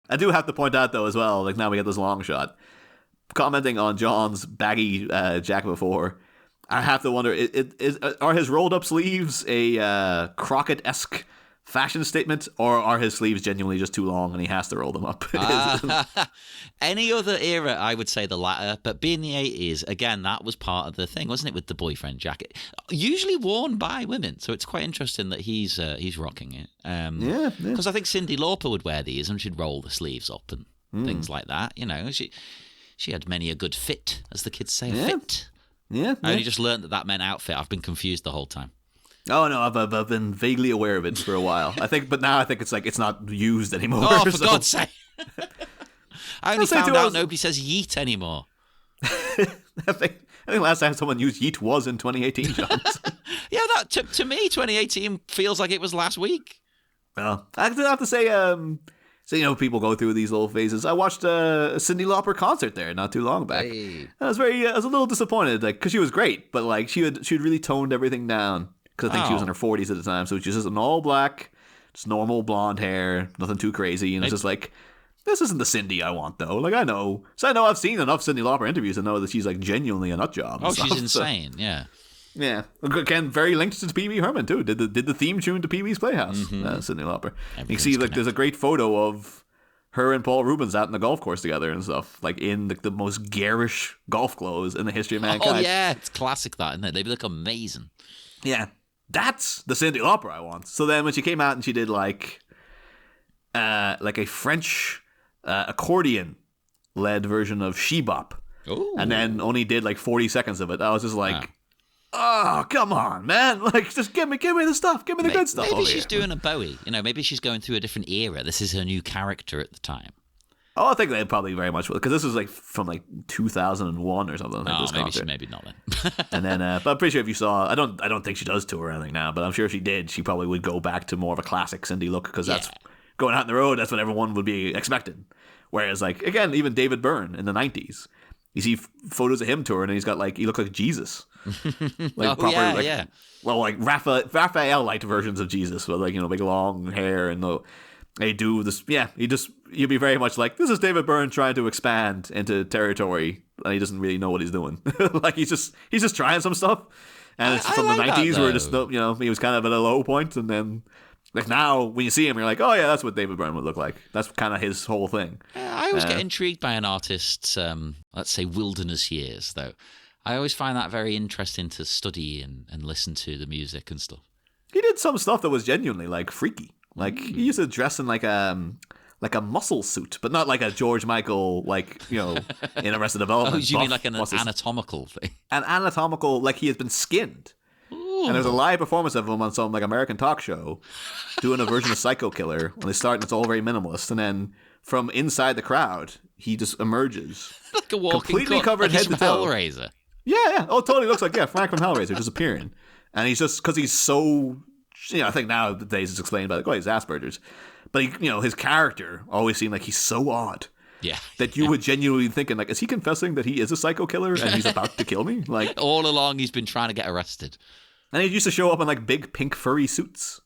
I do have to point out, though, as well, like, now we get this long shot. Commenting on John's baggy jacket before, I have to wonder, are his rolled-up sleeves a Crockett-esque fashion statement, or are his sleeves genuinely just too long and he has to roll them up? Any other era, I would say the latter, but being the 80s, again, that was part of the thing, wasn't it, with the boyfriend jacket? Usually worn by women, so it's quite interesting that he's rocking it. Yeah. Because I think Cyndi Lauper would wear these and she'd roll the sleeves up and things like that. She had many a good fit, as the kids say, fit. Yeah. I only just learned that meant outfit. I've been confused the whole time. Oh no, I've been vaguely aware of it for a while. But now I think it's like it's not used anymore. Oh, for God's sake! I only found out nobody says yeet anymore. I think last time someone used yeet was in 2018, John. Yeah, that to me, 2018 feels like it was last week. Well, I have to say, so people go through these little phases. I watched a Cyndi Lauper concert there not too long back. Hey. I was a little disappointed, like, because she was great, but like she'd really toned everything down. Because I think she was in her 40s at the time, so she was just an all black, just normal blonde hair, nothing too crazy, and it's just like, this isn't the Cyndi I want, though. Like, I know I've seen enough Cyndi Lauper interviews to know that she's like genuinely a nut job. Oh, she's insane, yeah. Yeah, again, very linked to Pee Wee Herman too. Did the theme tune to Pee Wee's Playhouse? Cyndi Lauper. You can see, like, there's a great photo of her and Paul Rubens out in the golf course together and stuff, like in the most garish golf clothes in the history of mankind. Oh yeah, it's classic, that, isn't it? They look amazing. Yeah. That's the Cyndi Lauper I want. So then when she came out and she did like a French accordion-led version of She Bop, and then only did like 40 seconds of it, I was just like, oh, come on, man. Like, just give me the stuff. Give me the good stuff. Maybe she's doing a Bowie. Maybe she's going through a different era. This is her new character at the time. Oh, I think they probably very much will, because this was like from like 2001 or something. Maybe not then. And then, but I'm pretty sure if you saw, I don't think she does tour or anything now, but I'm sure if she did, she probably would go back to more of a classic Cyndi look, because that's going out on the road. That's what everyone would be expecting. Whereas, like, again, even David Byrne in the 90s, you see photos of him touring, and he looks like Jesus. Like well, like Raphael-like versions of Jesus, with like big long hair and they do this. Yeah, you'd be very much like, this is David Byrne trying to expand into territory, and he doesn't really know what he's doing. Like he's just trying some stuff, and it's from the 90s where just he was kind of at a low point, and then like now when you see him, you're like, oh yeah, that's what David Byrne would look like. That's kind of his whole thing. I always get intrigued by an artist's let's say wilderness years, though. I always find that very interesting to study and listen to the music and stuff. He did some stuff that was genuinely like freaky. Like he used to dress in like a muscle suit, but not like a George Michael, like, in Arrested Development. Oh, you mean like an anatomical thing? An anatomical, like he has been skinned. Ooh. And there's a live performance of him on some like American talk show doing a version of Psycho Killer. When they start, and it's all very minimalist, and then from inside the crowd, he just emerges like a walking completely covered head to toe. Hellraiser. Yeah. Oh, totally looks like Frank from Hellraiser just appearing, and he's just because he's so. I think nowadays it's explained by he's Asperger's, but his character always seemed like he's so odd. Yeah, that you would genuinely thinking like, is he confessing that he is a psycho killer and he's about to kill me? Like all along, he's been trying to get arrested. And he used to show up in like big pink furry suits,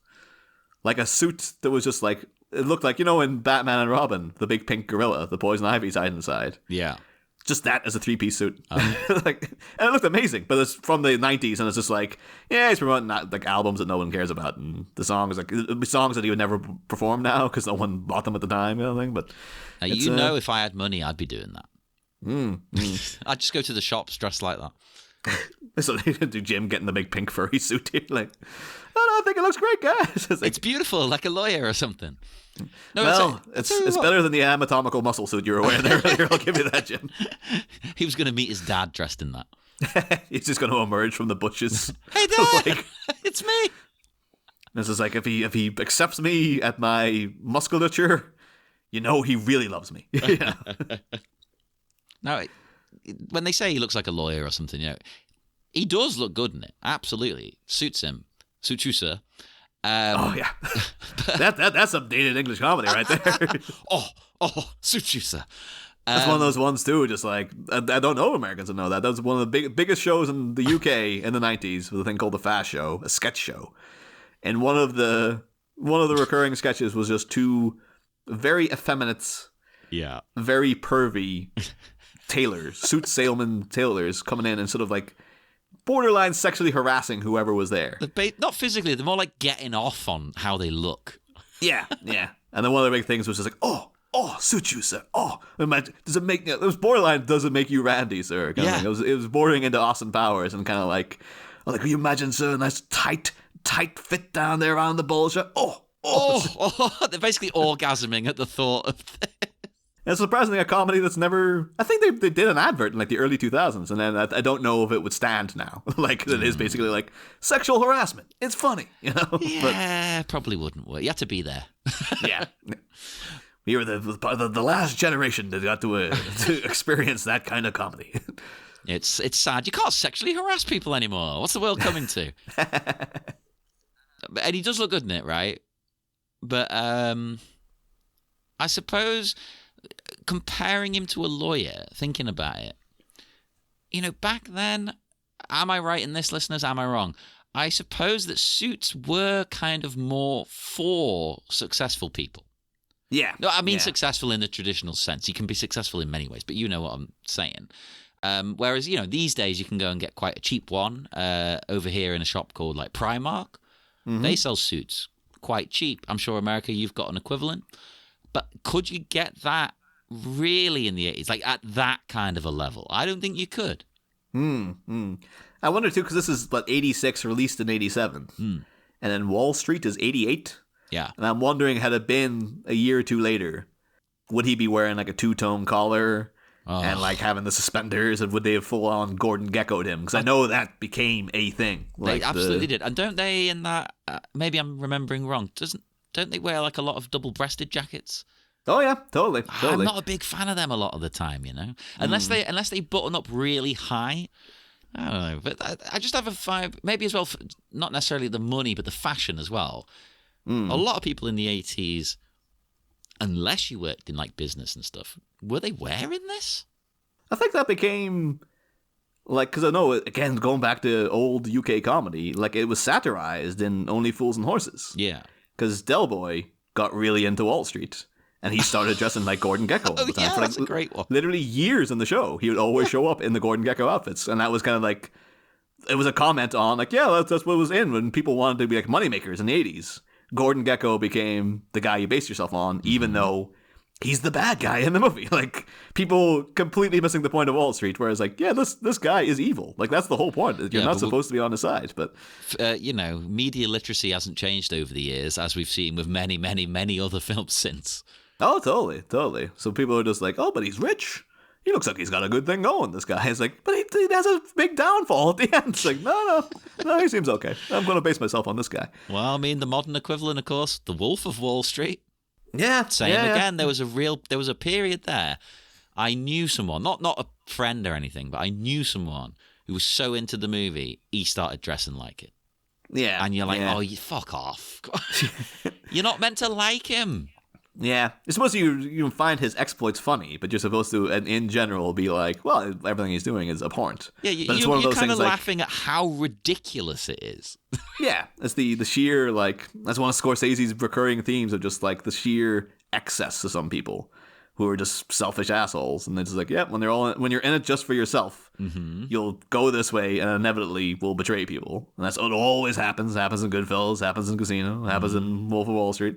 like a suit that was just like It looked like, in Batman and Robin, the big pink gorilla, the Poison Ivy's hiding inside. Yeah. Just that as a 3-piece suit. And it looked amazing, but it's from the 90s, and it's just like, yeah, he's promoting like albums that no one cares about, and the songs, like, it'd be songs that he would never perform now because no one bought them at the time, thing. But now, if I had money, I'd be doing that. I'd just go to the shops dressed like that. So they do Jim getting the big pink furry suit here, like, I think it looks great, guys. It's beautiful, like a lawyer or something. No, well, it's better than the anatomical muscle suit you were wearing there earlier. I'll give you that, Jim. He was going to meet his dad dressed in that. He's just going to emerge from the bushes. Hey, Dad! It's me! This is like, if he accepts me at my musculature, he really loves me. Now, when they say he looks like a lawyer or something, he does look good in it. Absolutely. Suits him. Suits you, sir. Oh, yeah. That's some dated English comedy right there. Suits you, sir. That's one of those ones, too, just like, I don't know Americans that know that. That was one of the biggest shows in the UK in the 90s, with a thing called The Fast Show, a sketch show. And one of the recurring sketches was just two very effeminate, very pervy tailors, suit salesman tailors coming in and sort of like borderline sexually harassing whoever was there. Not physically, they're more like getting off on how they look. Yeah. And then one of the big things was just like, suit you, sir. Does it make it was borderline? Does it make you Randy, sir? Kind of thing. It was bordering into Austin Powers and kind of like, can you imagine, sir, a nice tight fit down there around the bullshit? They're basically orgasming at the thought of this. It's surprisingly a comedy that's never... I think they did an advert in like the early 2000s, and then I don't know if it would stand now. Like, it is basically like sexual harassment. It's funny, Yeah, probably wouldn't work. You have to be there. Yeah. We were the last generation that got to experience that kind of comedy. It's sad. You can't sexually harass people anymore. What's the world coming to? And he does look good in it, right? But I suppose... comparing him to a lawyer, thinking about it, back then, am I right in this, listeners? Am I wrong? I suppose that suits were kind of more for successful people. Yeah. No, I mean successful in the traditional sense. You can be successful in many ways, but you know what I'm saying. Whereas, these days you can go and get quite a cheap one over here in a shop called like Primark. Mm-hmm. They sell suits quite cheap. I'm sure America, you've got an equivalent. But could you get that really in the 80s, like at that kind of a level? I don't think you could. I wonder, too, because this is, 86, released in 87. And then Wall Street is 88. Yeah. And I'm wondering, had it been a year or two later, would he be wearing, like, a two-tone collar and, like, having the suspenders? And would they have full-on Gordon Gekko'd him? Because I know that became a thing. They absolutely did. And don't they in that... maybe I'm remembering wrong. Don't they wear, like, a lot of double-breasted jackets? Oh, yeah, totally. I'm not a big fan of them a lot of the time, Unless they button up really high. I don't know. But I just have a vibe, maybe as well, for not necessarily the money, but the fashion as well. A lot of people in the 80s, unless you worked in, like, business and stuff, were they wearing this? I think that became... like, because I know, again, going back to old UK comedy, like, it was satirized in Only Fools and Horses. Yeah. Because Del Boy got really into Wall Street. And he started dressing like Gordon Gekko all the time. For that's a great one. Literally years in the show, he would always show up in the Gordon Gekko outfits. And that was kind of like, it was a comment on, like, yeah, that's what was in when people wanted to be like moneymakers in the 80s. Gordon Gekko became the guy you base yourself on, even though he's the bad guy in the movie. Like, people completely missing the point of Wall Street, whereas, like, yeah, this guy is evil. Like, that's the whole point. You're not supposed to be on his side. But media literacy hasn't changed over the years, as we've seen with many, many, many other films since. Oh, totally. So people are just like, oh, but he's rich. He looks like he's got a good thing going, this guy. It's like, but he has a big downfall at the end. It's like, no, he seems okay. I'm going to base myself on this guy. Well, I mean, the modern equivalent, of course, The Wolf of Wall Street. Yeah. Same again. There was a period there. I knew someone, not a friend or anything, but I knew someone who was so into the movie, he started dressing like it. Yeah. And you're like, oh, you fuck off. You're not meant to like him. Yeah, you're supposed to you find his exploits funny, but you're supposed to, in general, be like, well, everything he's doing is abhorrent. Yeah, you're kind of laughing at how ridiculous it is. Yeah, it's the sheer, like, that's one of Scorsese's recurring themes of just, like, the sheer excess of some people who are just selfish assholes. And it's like, yeah, when you're in it just for yourself, you'll go this way and inevitably will betray people. And that's what always happens. It happens in Goodfellas, happens in Casino, happens in Wolf of Wall Street.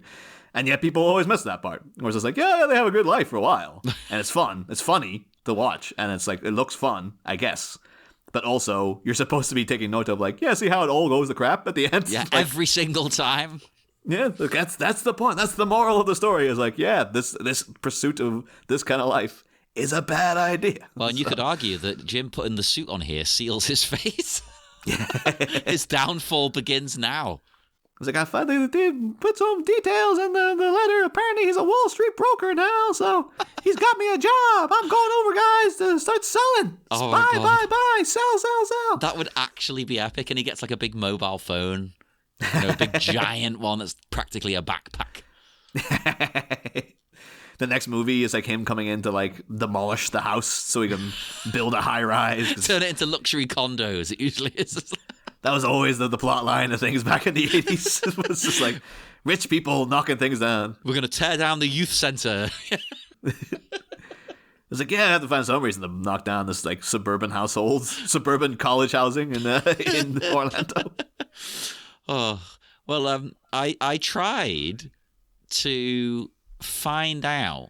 And yet people always miss that part. Where it's just like, yeah, they have a good life for a while. And it's fun. It's funny to watch. And it's like, it looks fun, I guess. But also, you're supposed to be taking note of like, yeah, see how it all goes to crap at the end? Yeah, like, every single time. Yeah, that's the point. That's the moral of the story is like, yeah, this pursuit of this kind of life is a bad idea. Well, and you could argue that Jim putting the suit on here seals his face. His downfall begins now. It's like, I finally did put some details in the letter. Apparently, he's a Wall Street broker now, so he's got me a job. I'm going over, guys, to start selling. Oh, buy, sell. That would actually be epic, and he gets like a big mobile phone. A big giant one that's practically a backpack. The next movie is like him coming in to like demolish the house so he can build a high rise. Turn it into luxury condos. It usually is. That was always the plot line of things back in the 80s. It was just like rich people knocking things down. We're going to tear down the youth center. It's like, yeah, I have to find some reason to knock down this like suburban college housing in Orlando. Oh, well, I tried to find out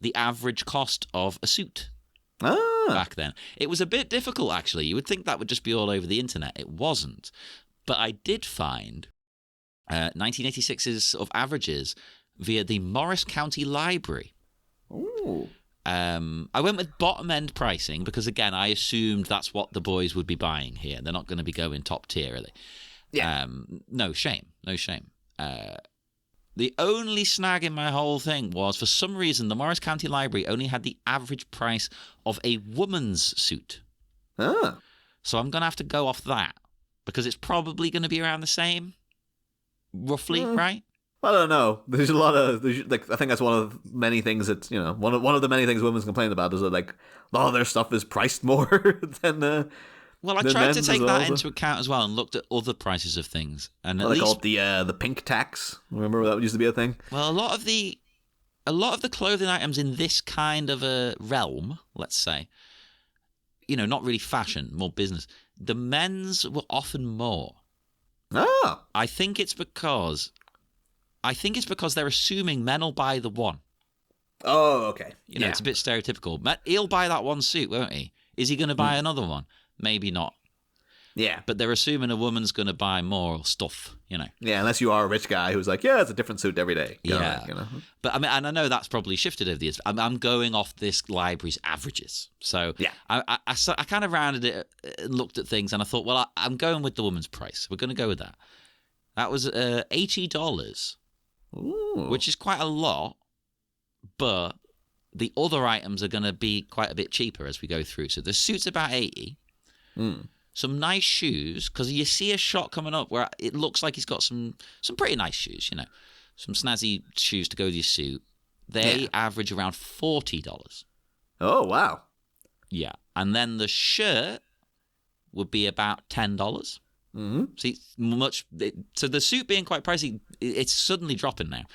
the average cost of a suit back then. It was a bit difficult, actually. You would think that would just be all over the internet. It wasn't. But I did find 1986's sort of averages via the Morris County Library. Ooh. I went with bottom end pricing because, again, I assumed that's what the boys would be buying here. They're not going to be going top tier, really. Yeah. No shame. The only snag in my whole thing was, for some reason, the Morris County Library only had the average price of a woman's suit. Ah. So I'm going to have to go off that because it's probably going to be around the same, roughly, right? I don't know. There's a lot of, like, I think that's one of many things that, you know, one of the many things women's complain about is that, like, a lot of their stuff is priced more than well, I tried to take that into account as well and looked at other prices of things. And at least, call it the pink tax. Remember that used to be a thing? Well, a lot of the clothing items in this kind of a realm, let's say, you know, not really fashion, more business, the men's were often more. Oh. I think it's because they're assuming men will buy the one. Oh, okay. You know, it's a bit stereotypical. He'll buy that one suit, won't he? Is he going to buy another one? Maybe not. Yeah. But they're assuming a woman's going to buy more stuff, you know. Yeah, unless you are a rich guy who's like, yeah, it's a different suit every day. Yeah. You know? But I mean, and I know that's probably shifted over the years. I'm going off this library's averages. So yeah. I kind of rounded it and looked at things and I thought, well, I'm going with the woman's price. We're going to go with that. That was $80, Ooh. which is quite a lot, but the other items are going to be quite a bit cheaper as we go through. So the suit's about $80. Some nice shoes, because you see a shot coming up where it looks like he's got some pretty nice shoes, you know, some snazzy shoes to go with your suit. They average around $40. Oh, wow. Yeah. And then the shirt would be about $10. Mm-hmm. See, so the suit being quite pricey, it's suddenly dropping now.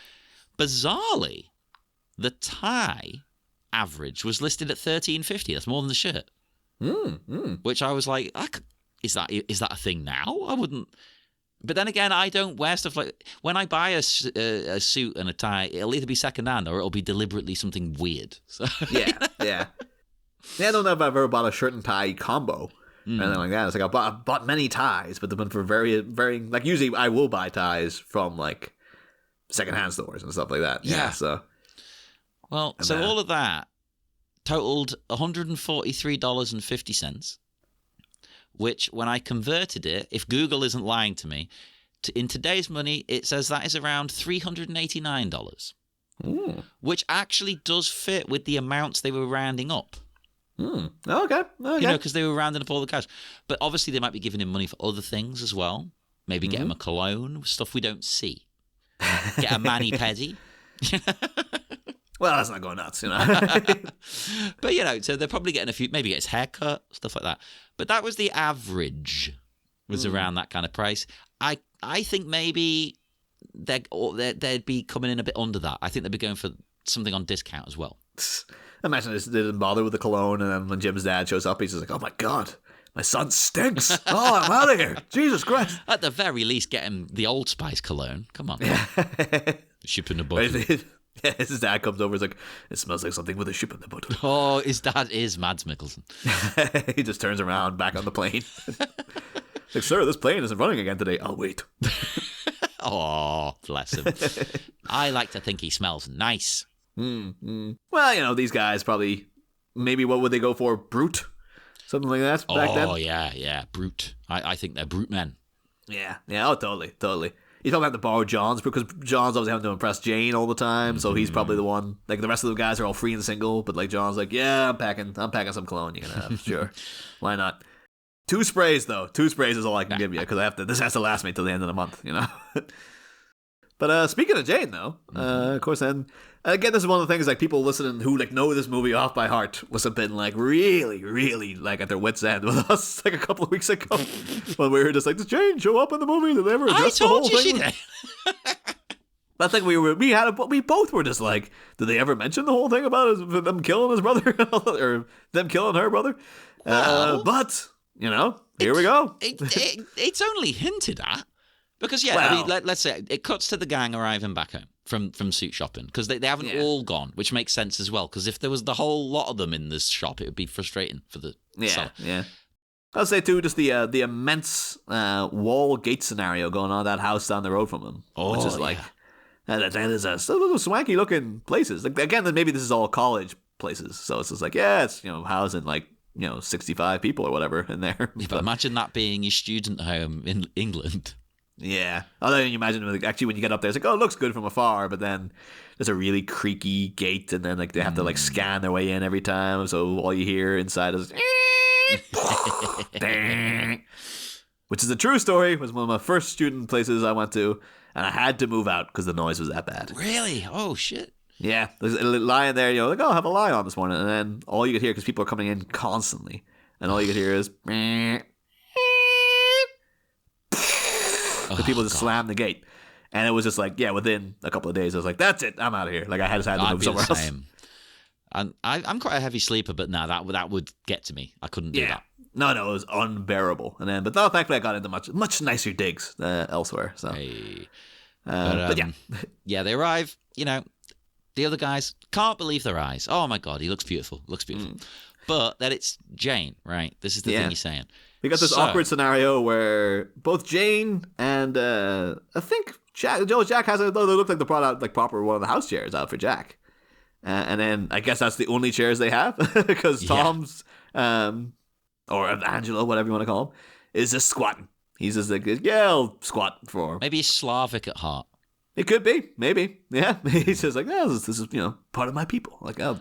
Bizarrely, the tie average was listed at $13.50. That's more than the shirt. Which I was like, is that a thing now? I wouldn't. But then again, I don't wear stuff like, when I buy a suit and a tie, it'll either be secondhand or it'll be deliberately something weird. So, yeah. I don't know if I've ever bought a shirt and tie combo or anything like that. It's like I bought many ties, but they've been for varying. Like usually, I will buy ties from like secondhand stores and stuff like that. Yeah. So. Well, so all of that totaled $143.50, which when I converted it, if Google isn't lying to me, in today's money, it says that is around $389, which actually does fit with the amounts they were rounding up. Okay. You know, because they were rounding up all the cash. But obviously they might be giving him money for other things as well. Maybe get him a cologne, stuff we don't see. Get a mani-pedi. Well, that's not going nuts, But, so they're probably getting maybe get his haircut, stuff like that. But that was the average, was around that kind of price. I think maybe they'd be coming in a bit under that. I think they'd be going for something on discount as well. Imagine they didn't bother with the cologne, and then when Jim's dad shows up, he's just like, "Oh my god, my son stinks! Oh, I'm out of here! Jesus Christ!" At the very least, get him the Old Spice cologne. Come on, ship in the bottle. Yeah, his dad comes over. He's like, "It smells like something with a ship in the bottle." Oh, his dad is Mads Mikkelsen. He just turns around back on the plane. Like, "Sir, this plane isn't running again today." "I'll wait." Oh, bless him. I like to think he smells nice. Well, these guys probably, maybe what would they go for? Brute? Something like that back then? Oh, yeah, brute. I think they're brute men. Yeah, oh, totally. He's probably have to borrow John's, because John's obviously having to impress Jane all the time, so he's probably the one. Like, the rest of the guys are all free and single, but like John's like, "Yeah, I'm packing some cologne you can have." Sure. Why not? 2 sprays, though. 2 sprays is all I can give you, because this has to last me till the end of the month, But speaking of Jane, though, of course, then again, this is one of the things like people listening who like know this movie off by heart must have been like really, really like at their wits' end with us like a couple of weeks ago when we were just like, "Does Jane show up in the movie? Did they ever address the whole thing?" She did. I think we both were just like, did they ever mention the whole thing about them killing his brother or them killing her brother? But here we go. It's only hinted at. Because, let's say it cuts to the gang arriving back home from suit shopping, because they haven't all gone, which makes sense as well, because if there was the whole lot of them in this shop, it would be frustrating for the seller. Yeah. I'll say, too, just the immense wall gate scenario going on at that house down the road from them, which is like, that is a little swanky-looking places. Like, again, maybe this is all college places, so it's just like, it's, housing, like, 65 people or whatever in there. Yeah, but imagine that being your student home in England. Yeah. Although you imagine, actually, when you get up there, it's like, oh, it looks good from afar, but then there's a really creaky gate, and then like they have to like scan their way in every time, so all you hear inside is which is a true story. It was one of my first student places I went to, and I had to move out because the noise was that bad. Really? Oh, shit. Yeah. There's a lying there, like, "Oh, I'll have a lie on this morning," and then all you could hear, because people are coming in constantly, and all you could hear is the people just slammed the gate. And it was just like, within a couple of days, I was like, "That's it, I'm out of here." Like, I had to move somewhere else. And I'm quite a heavy sleeper, but no, that would get to me. I couldn't do that. No, it was unbearable. And then, but thankfully I got into much nicer digs elsewhere. So, but yeah, they arrive. The other guys can't believe their eyes. Oh my god, he looks beautiful. But then it's Jane, right? This is the thing he's saying. We got this awkward scenario where both Jane and I think Jack has they look like they brought out like proper one of the house chairs out for Jack, and then I guess that's the only chairs they have because Tom's or Angelo, whatever you want to call him, is just squatting. He's just like, I'll squat for. Maybe he's Slavic at heart. It could be, maybe, yeah. He's just like, this is part of my people. Like, I'm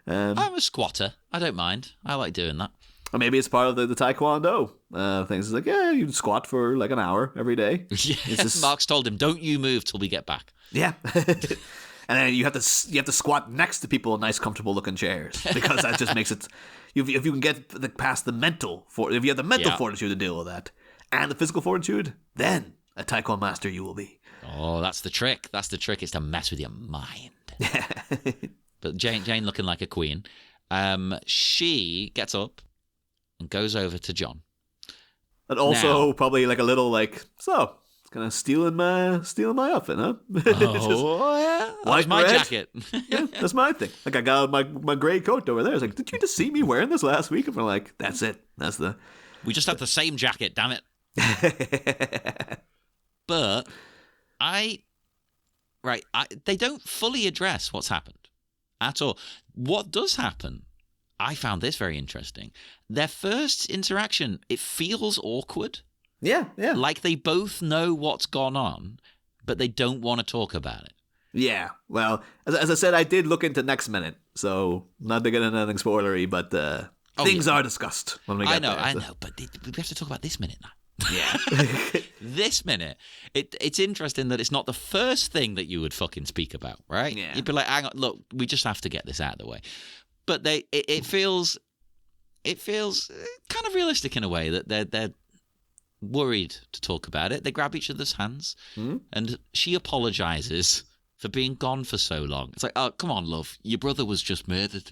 a squatter. I don't mind. I like doing that. Or maybe it's part of the taekwondo things. It's like, you squat for like an hour every day. Yeah. Just... Mark's told him, "Don't you move till we get back." Yeah. And then you have to squat next to people in nice, comfortable looking chairs, because that just makes it. If you can get past the mental, if you have the mental fortitude to deal with that, and the physical fortitude, then a taekwondo master you will be. Oh, that's the trick. That's the trick. Is to mess with your mind. But Jane looking like a queen. She gets up and goes over to John. And also probably like a little like, "So, kind of stealing my outfit, huh?" Yeah. That's my jacket. Yeah, that's my thing. Like, I got my gray coat over there. It's like, "Did you just see me wearing this last week?" And we're like, "That's it. That's the..." We just have the same jacket, damn it. But they don't fully address what's happened at all. What does happen? I found this very interesting. Their first interaction, it feels awkward. Yeah. Like they both know what's gone on, but they don't want to talk about it. Yeah. Well, as I said, I did look into next minute, so not to get into anything spoilery, but things are discussed when we get there. I know, but we have to talk about this minute now. Yeah. This minute, it's interesting that it's not the first thing that you would fucking speak about, right? Yeah. You'd be like, hang on, look, we just have to get this out of the way. But it feels kind of realistic in a way that they're worried to talk about it. They grab each other's hands, and she apologizes for being gone for so long. It's like, oh, come on, love, your brother was just murdered.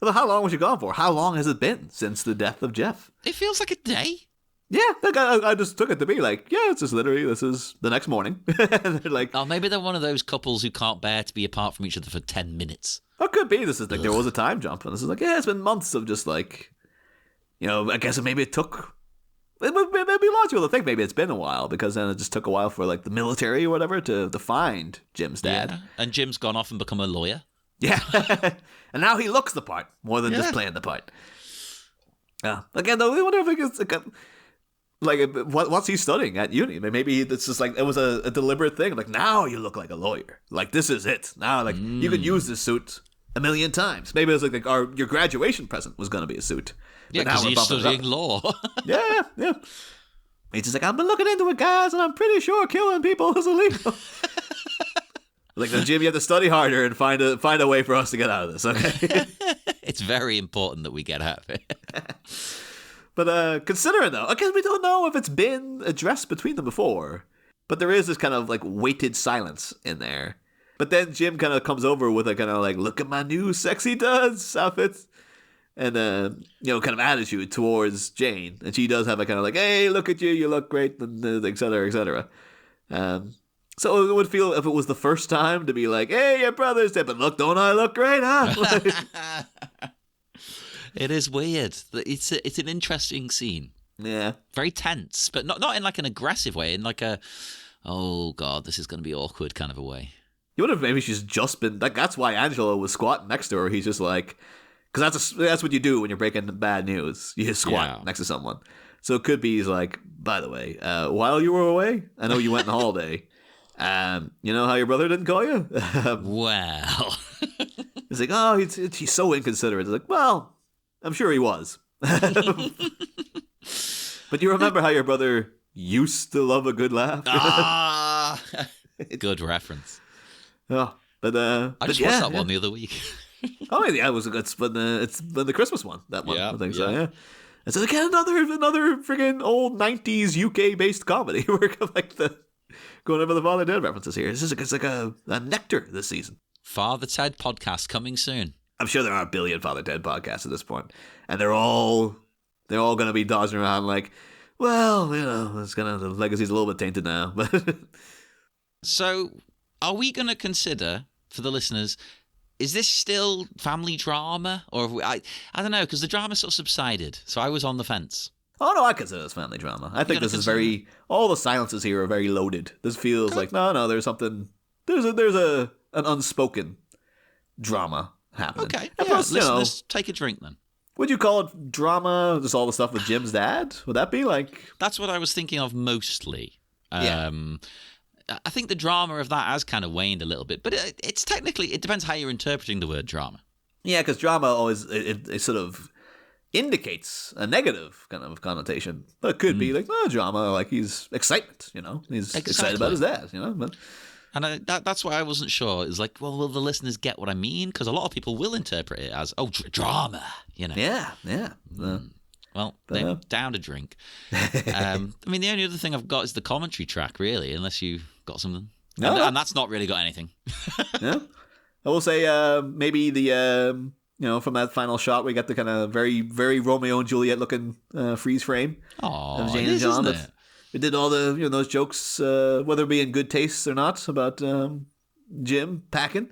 Well, how long was you gone for? How long has it been since the death of Jeff? It feels like a day. Yeah, like I just took it to be like, yeah, it's just literally, this is the next morning. And they're like, Oh, maybe they're one of those couples who can't bear to be apart from each other for 10 minutes. oh, could be. This is like, there was a time jump. And this is like, yeah, it's been months of just like, I guess maybe it took, it would be logical to think maybe it's been a while, because then it just took a while for like the military or whatever to find Jim's dad. Yeah. And Jim's gone off and become a lawyer. Yeah. And now he looks the part more than just playing the part. Yeah. Again, though, I wonder if it's like what's he studying at uni? Maybe it's just like it was a deliberate thing. Like, now you look like a lawyer. Like, this is it. Now, like, you could use this suit a million times. Maybe it was like your graduation present was going to be a suit. Yeah, because he's studying law. Yeah. He's just like, I've been looking into it, guys, and I'm pretty sure killing people is illegal. Like, no, Jim, you have to study harder and find a way for us to get out of this, okay? It's very important that we get out of it. But considering, though, again, we don't know if it's been addressed between them before. But there is this kind of, like, weighted silence in there. But then Jim kind of comes over with a kind of, like, look at my new sexy duds outfit. And, kind of attitude towards Jane. And she does have a kind of like, hey, look at you, you look great, and et cetera, et cetera. So it would feel, if it was the first time, to be like, hey, your brother's dead, but look, don't I look great, huh? It is weird. It's an interesting scene. Yeah. Very tense, but not in like an aggressive way, in like a, oh God, this is going to be awkward kind of a way. You wonder if maybe she's just been, like, that's why Angela was squatting next to her. He's just like, because that's what you do when you're breaking bad news. You just squat next to someone. So it could be, he's like, by the way, while you were away, I know you went on holiday. You know how your brother didn't call you? Well. He's like, oh, he's so inconsiderate. It's like, well, I'm sure he was. But you remember how your brother used to love a good laugh? Good reference. Oh, but I just watched that one the other week. Oh yeah, it's been the Christmas one, that one. Yeah, I think so. Yeah. And so again, another friggin' old '90s UK based comedy. We're like going over the Father Dead references here. It's like a nectar this season. Father Ted podcast coming soon. I'm sure there are a billion Father Ted podcasts at this point, and they're all going to be dodging around like, well, the legacy's a little bit tainted now. But so, are we going to consider, for the listeners, is this still family drama, or have we, I don't know, because the drama sort of subsided, so I was on the fence. Oh no, I consider this family drama. I think this is all the silences here are very loaded. This feels like no, there's something, there's an unspoken drama happening. Okay, and yeah, plus, listeners, take a drink then. Would you call it drama? Just all the stuff with Jim's dad? Would that be like? That's what I was thinking of mostly. Yeah. I think the drama of that has kind of waned a little bit, but it's technically, it depends how you're interpreting the word drama. Yeah, because drama always, it sort of indicates a negative kind of connotation. But it could be like, no, drama, like he's excitement, He's excited about his dad, But, and that's why I wasn't sure. It's like, well, will the listeners get what I mean? Because a lot of people will interpret it as, oh, drama, Yeah. Well, they're down to drink. I mean, the only other thing I've got is the commentary track, really, unless you got something. No. And that's not really got anything. Yeah. I will say maybe the, from that final shot, we got the kind of very, very Romeo and Juliet looking freeze frame of Jane and John. We did all the, those jokes, whether it be in good taste or not, about Jim packing.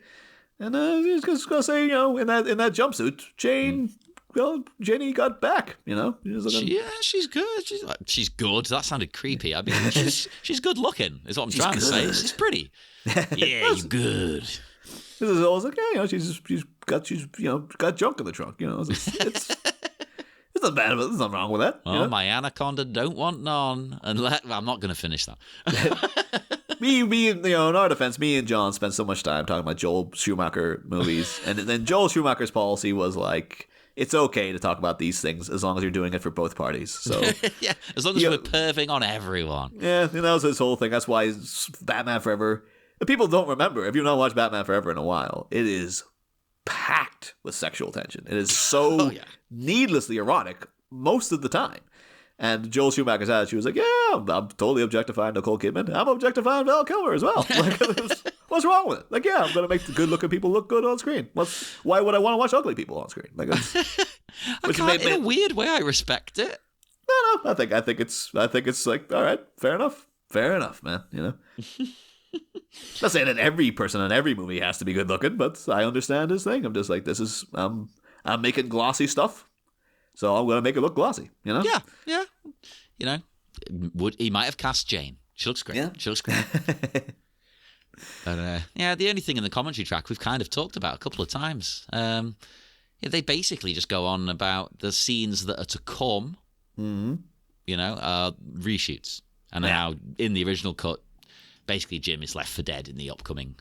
And I was just going to say, in that jumpsuit, Jane... Well, Jenny got back, she's good. She's good. That sounded creepy. I mean, she's good looking. Is what I'm trying to say. She's pretty. Yeah, you're good. This is always like, she's got junk in the trunk. It's not bad. There's nothing wrong with that. Oh, my anaconda don't want none. I'm not going to finish that. Me, in our defense, me and John spent so much time talking about Joel Schumacher movies, and then Joel Schumacher's policy was like, it's okay to talk about these things as long as you're doing it for both parties. So yeah, as long as we're perving on everyone. Yeah, that was his whole thing. That's why Batman Forever. People don't remember. If you've not watched Batman Forever in a while, it is packed with sexual tension. It is so needlessly erotic most of the time. And Joel Schumacher's attitude was like, yeah, I'm totally objectifying Nicole Kidman. I'm objectifying Val Kilmer as well. Like, what's wrong with it? Like, yeah, I'm going to make the good-looking people look good on screen. Why would I want to watch ugly people on screen? Like, in a weird way, I respect it. No, I think it's like, all right, fair enough, man. You know. Not saying that every person in every movie has to be good looking, but I understand his thing. I'm just like, I'm making glossy stuff, so I'm gonna make it look glossy. You know? Yeah. You know, he might have cast Jane. She looks great. Yeah. She looks great. But the only thing in the commentary track we've kind of talked about a couple of times. They basically just go on about the scenes that are to come. Mm-hmm. You know, reshoots, and how in the original cut, basically Jim is left for dead in the upcoming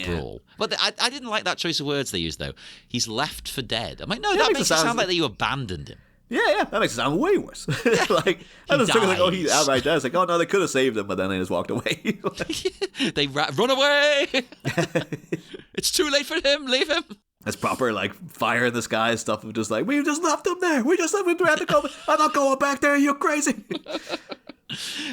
brawl. But I didn't like that choice of words they used, though. He's left for dead. I'm like, no, that makes it sound like that you abandoned him. Yeah, that makes it sound way worse. Like, I was thinking, like, oh, he's outright dead. It's like, oh, no, they could have saved him, but then they just walked away. They run away! It's too late for him, leave him! It's proper, like, fire in the sky stuff of just like, we just left him there. We just left him there to go. I'm not going back there, you're crazy.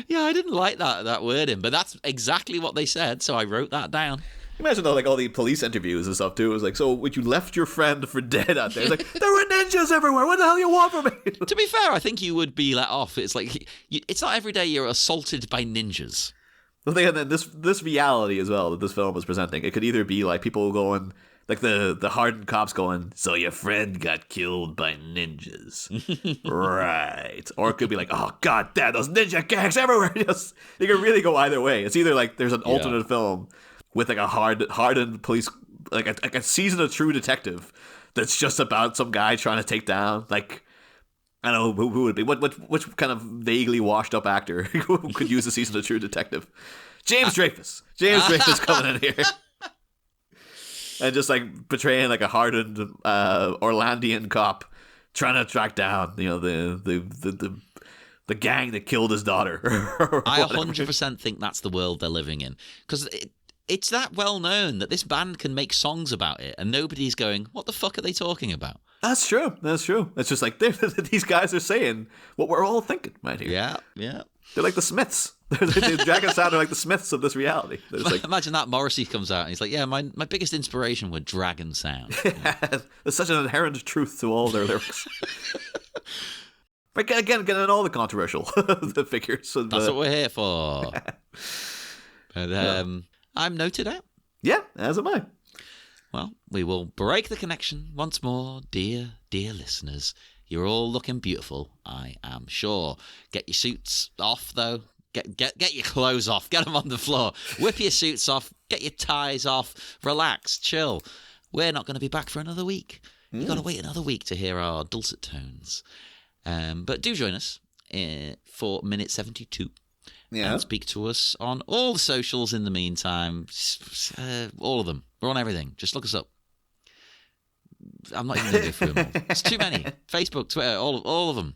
Yeah, I didn't like that wording, but that's exactly what they said, so I wrote that down. Imagine though, like all the police interviews and stuff too. It was like, so would you left your friend for dead out there? It's like, there were ninjas everywhere. What the hell you want from me? To be fair, I think you would be let off. It's like it's not every day you're assaulted by ninjas. Well, and then this reality as well that this film is presenting. It could either be like people going, like the hardened cops going, so your friend got killed by ninjas, right? Or it could be like, oh god, damn, those ninja gangs everywhere. Just, you can really go either way. It's either like there's an alternate film with like a hardened police, like a season of True Detective that's just about some guy trying to take down, like, I don't know who would it be, which kind of vaguely washed up actor who could use a season of True Detective? James Dreyfus. James Dreyfus coming in here. And just like portraying like a hardened Orlandian cop trying to track down, you know, the gang that killed his daughter. I 100% think that's the world they're living in, because it's that well known that this band can make songs about it, and nobody's going, "What the fuck are they talking about?" That's true. It's just like these guys are saying what we're all thinking right here. Yeah. They're like the Smiths. They drag us out like the Smiths of this reality. Like, imagine that Morrissey comes out and he's like, yeah, my biggest inspiration were Dragon Sound. There's such an inherent truth to all their lyrics. But again, getting all the controversial the figures. That's what we're here for. But I'm noted out. Yeah, as am I. Well, we will break the connection once more, dear listeners. You're all looking beautiful, I am sure. Get your suits off, though. Get your clothes off. Get them on the floor. Whip your suits off. Get your ties off. Relax. Chill. We're not going to be back for another week. You've got to wait another week to hear our dulcet tones. But do join us for minute 72. Yeah. And speak to us on all the socials in the meantime. All of them. We're on everything. Just look us up. I'm not even going to go through them all. It's too many. Facebook, Twitter, all of them.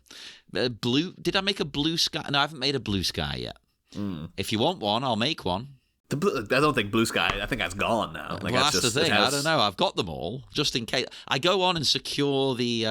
Did I make a blue sky? No, I haven't made a blue sky yet. If you want one, I'll make one. I don't think blue sky. I think that's gone now. Like, well, that's the thing. I don't know. I've got them all just in case. I go on and secure the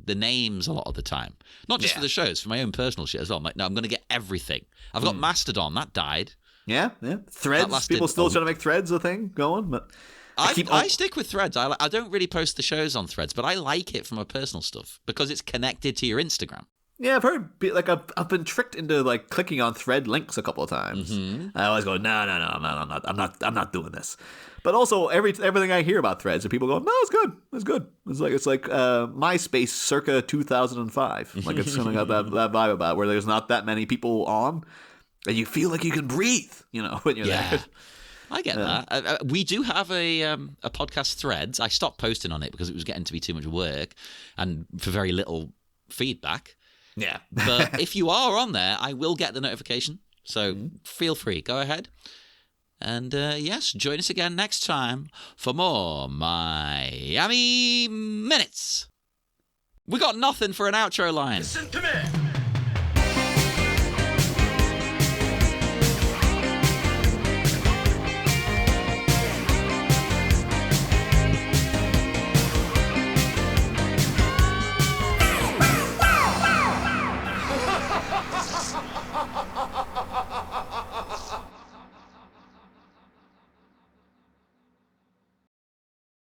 names a lot of the time. Not just for the shows, for my own personal shit as well. I'm like, no, I'm going to get everything. I've got Mastodon. That died. Yeah. Threads. People still trying to make Threads a thing going, but. I stick with Threads. I don't really post the shows on Threads, but I like it for my personal stuff because it's connected to your Instagram. Yeah, I've heard, like, I've been tricked into like clicking on thread links a couple of times. I always go, no, I'm not doing this. But also, everything I hear about Threads, are people going, no, it's good. It's like MySpace circa 2005. Like, it's kind of got that vibe about where there's not that many people on, and you feel like you can breathe, you know, when you're there. I get that. We do have a podcast Threads. I stopped posting on it because it was getting to be too much work and for very little feedback. Yeah. But if you are on there, I will get the notification. So feel free. Go ahead. And yes, join us again next time for more Miami Minutes. We got nothing for an outro line. Listen to me.